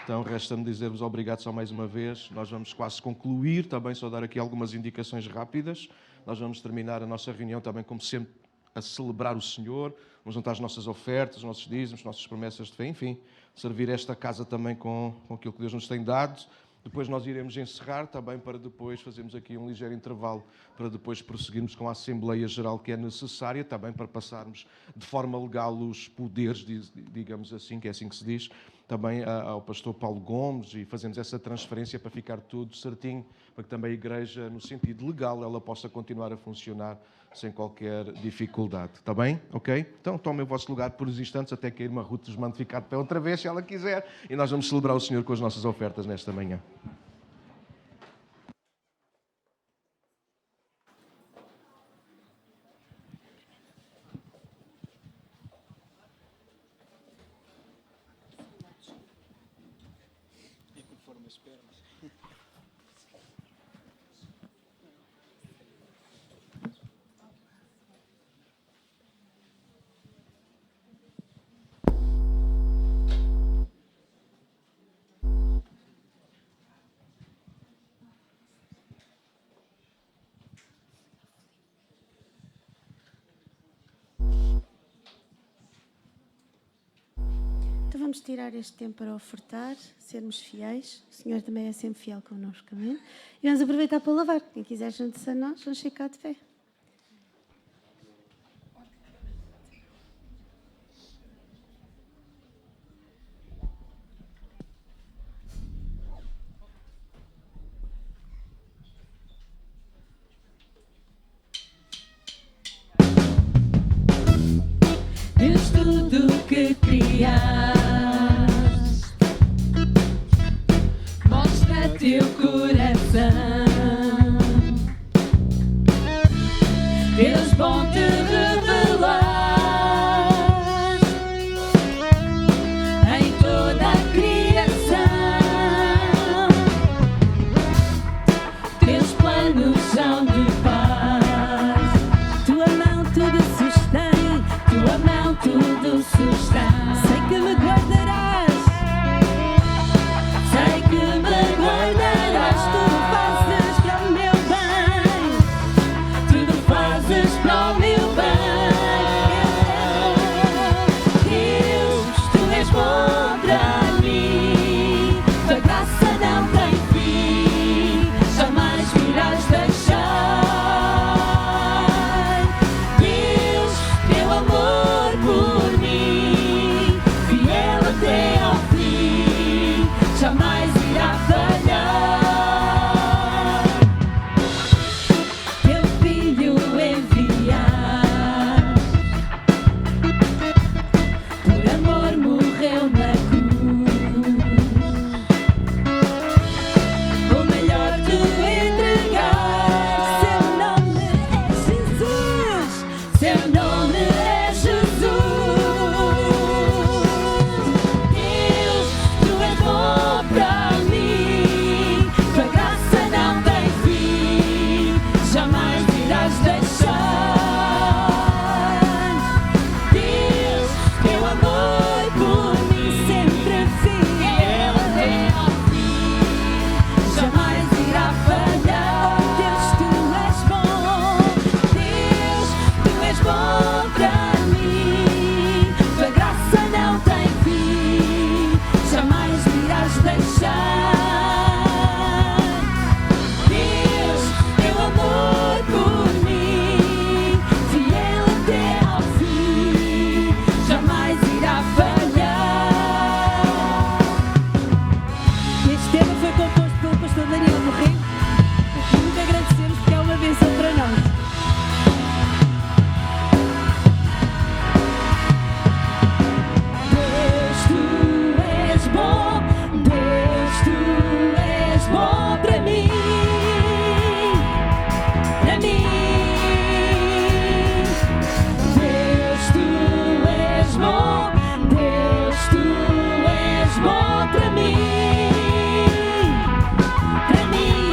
Então, resta-me dizer-vos obrigado só mais uma vez. Nós vamos quase concluir, também só dar aqui algumas indicações rápidas. Nós vamos terminar a nossa reunião também, como sempre, a celebrar o Senhor. Vamos juntar as nossas ofertas, os nossos dízimos, as nossas promessas de fé, enfim, servir esta casa também com aquilo que Deus nos tem dado. Depois nós iremos encerrar também para depois fazermos aqui um ligeiro intervalo para depois prosseguirmos com a Assembleia Geral que é necessária, também para passarmos de forma legal os poderes, digamos assim, que é assim que se diz, também ao pastor Paulo Gomes e fazemos essa transferência para ficar tudo certinho, para que também a Igreja, no sentido legal, ela possa continuar a funcionar sem qualquer dificuldade. Está bem? Ok? Então tomem o vosso lugar por uns instantes até que a irmã Ruth vos mande ficar de pé outra vez, se ela quiser, e nós vamos celebrar o Senhor com as nossas ofertas nesta manhã. vamos tirar este tempo para ofertar, sermos fiéis. O Senhor também é sempre fiel connosco, amém? E vamos aproveitar para louvar. Quem quiser juntar-se a nós, vamos ficar de pé. Deus, tudo que criaste, mostra teu coração. Deus, bom te revelar em toda a criação. Teus planos são de paz, tua mão tudo sustém, tua mão tudo sustém. Sei que me guardarás, sei que me guardarás. Tudo fazes para o meu bem, tudo fazes para o meu bem. Deus, tu és bom para mim, tua graça não tem fim, jamais virás deixar. Deus, teu amor por mim, fiel até ao fim, jamais irá falhar. Teu filho enviar, por amor morreu na cruz. O melhor tu entregar, seu nome é Jesus, seu nome é Jesus. Deus, tu és bom para mim, tua graça não tem fim, jamais irás deixar. Deus, teu amor por mim, sempre fiel até ao fim, jamais irá falhar. Deus, tu és bom, Deus, tu és bom para mim, tua graça não tem fim, jamais irás deixar. Deus, teu amor por mim, fiel até ao fim, jamais irá falhar. Este tema foi composto pelo pastor Daniel Morrinho e muito agradecemos porque é uma bênção para nós. Deus, tu és bom, Deus, tu és bom para mim, para mim. Deus, tu és bom, Deus, tu és bom para mim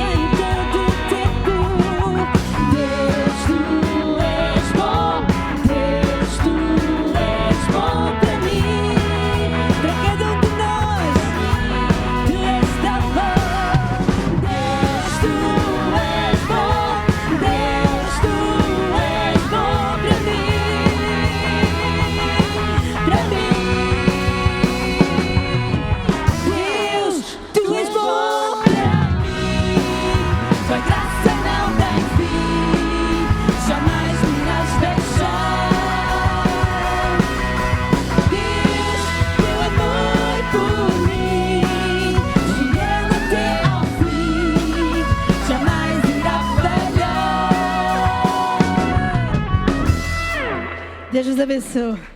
em todo o tempo. Deus, tu és bom, Deus, tu és bom para mim, para cada um de nós. Tu és tão bom. Deus, tu és bom, Deus, tu és bom para mim, para mim. Deus, tu és bom para mim, tua graça não tem fim, jamais irás deixar. Deus, teu amor por mim, fiel até ao fim, jamais irá falhar. Deus nos abençoe.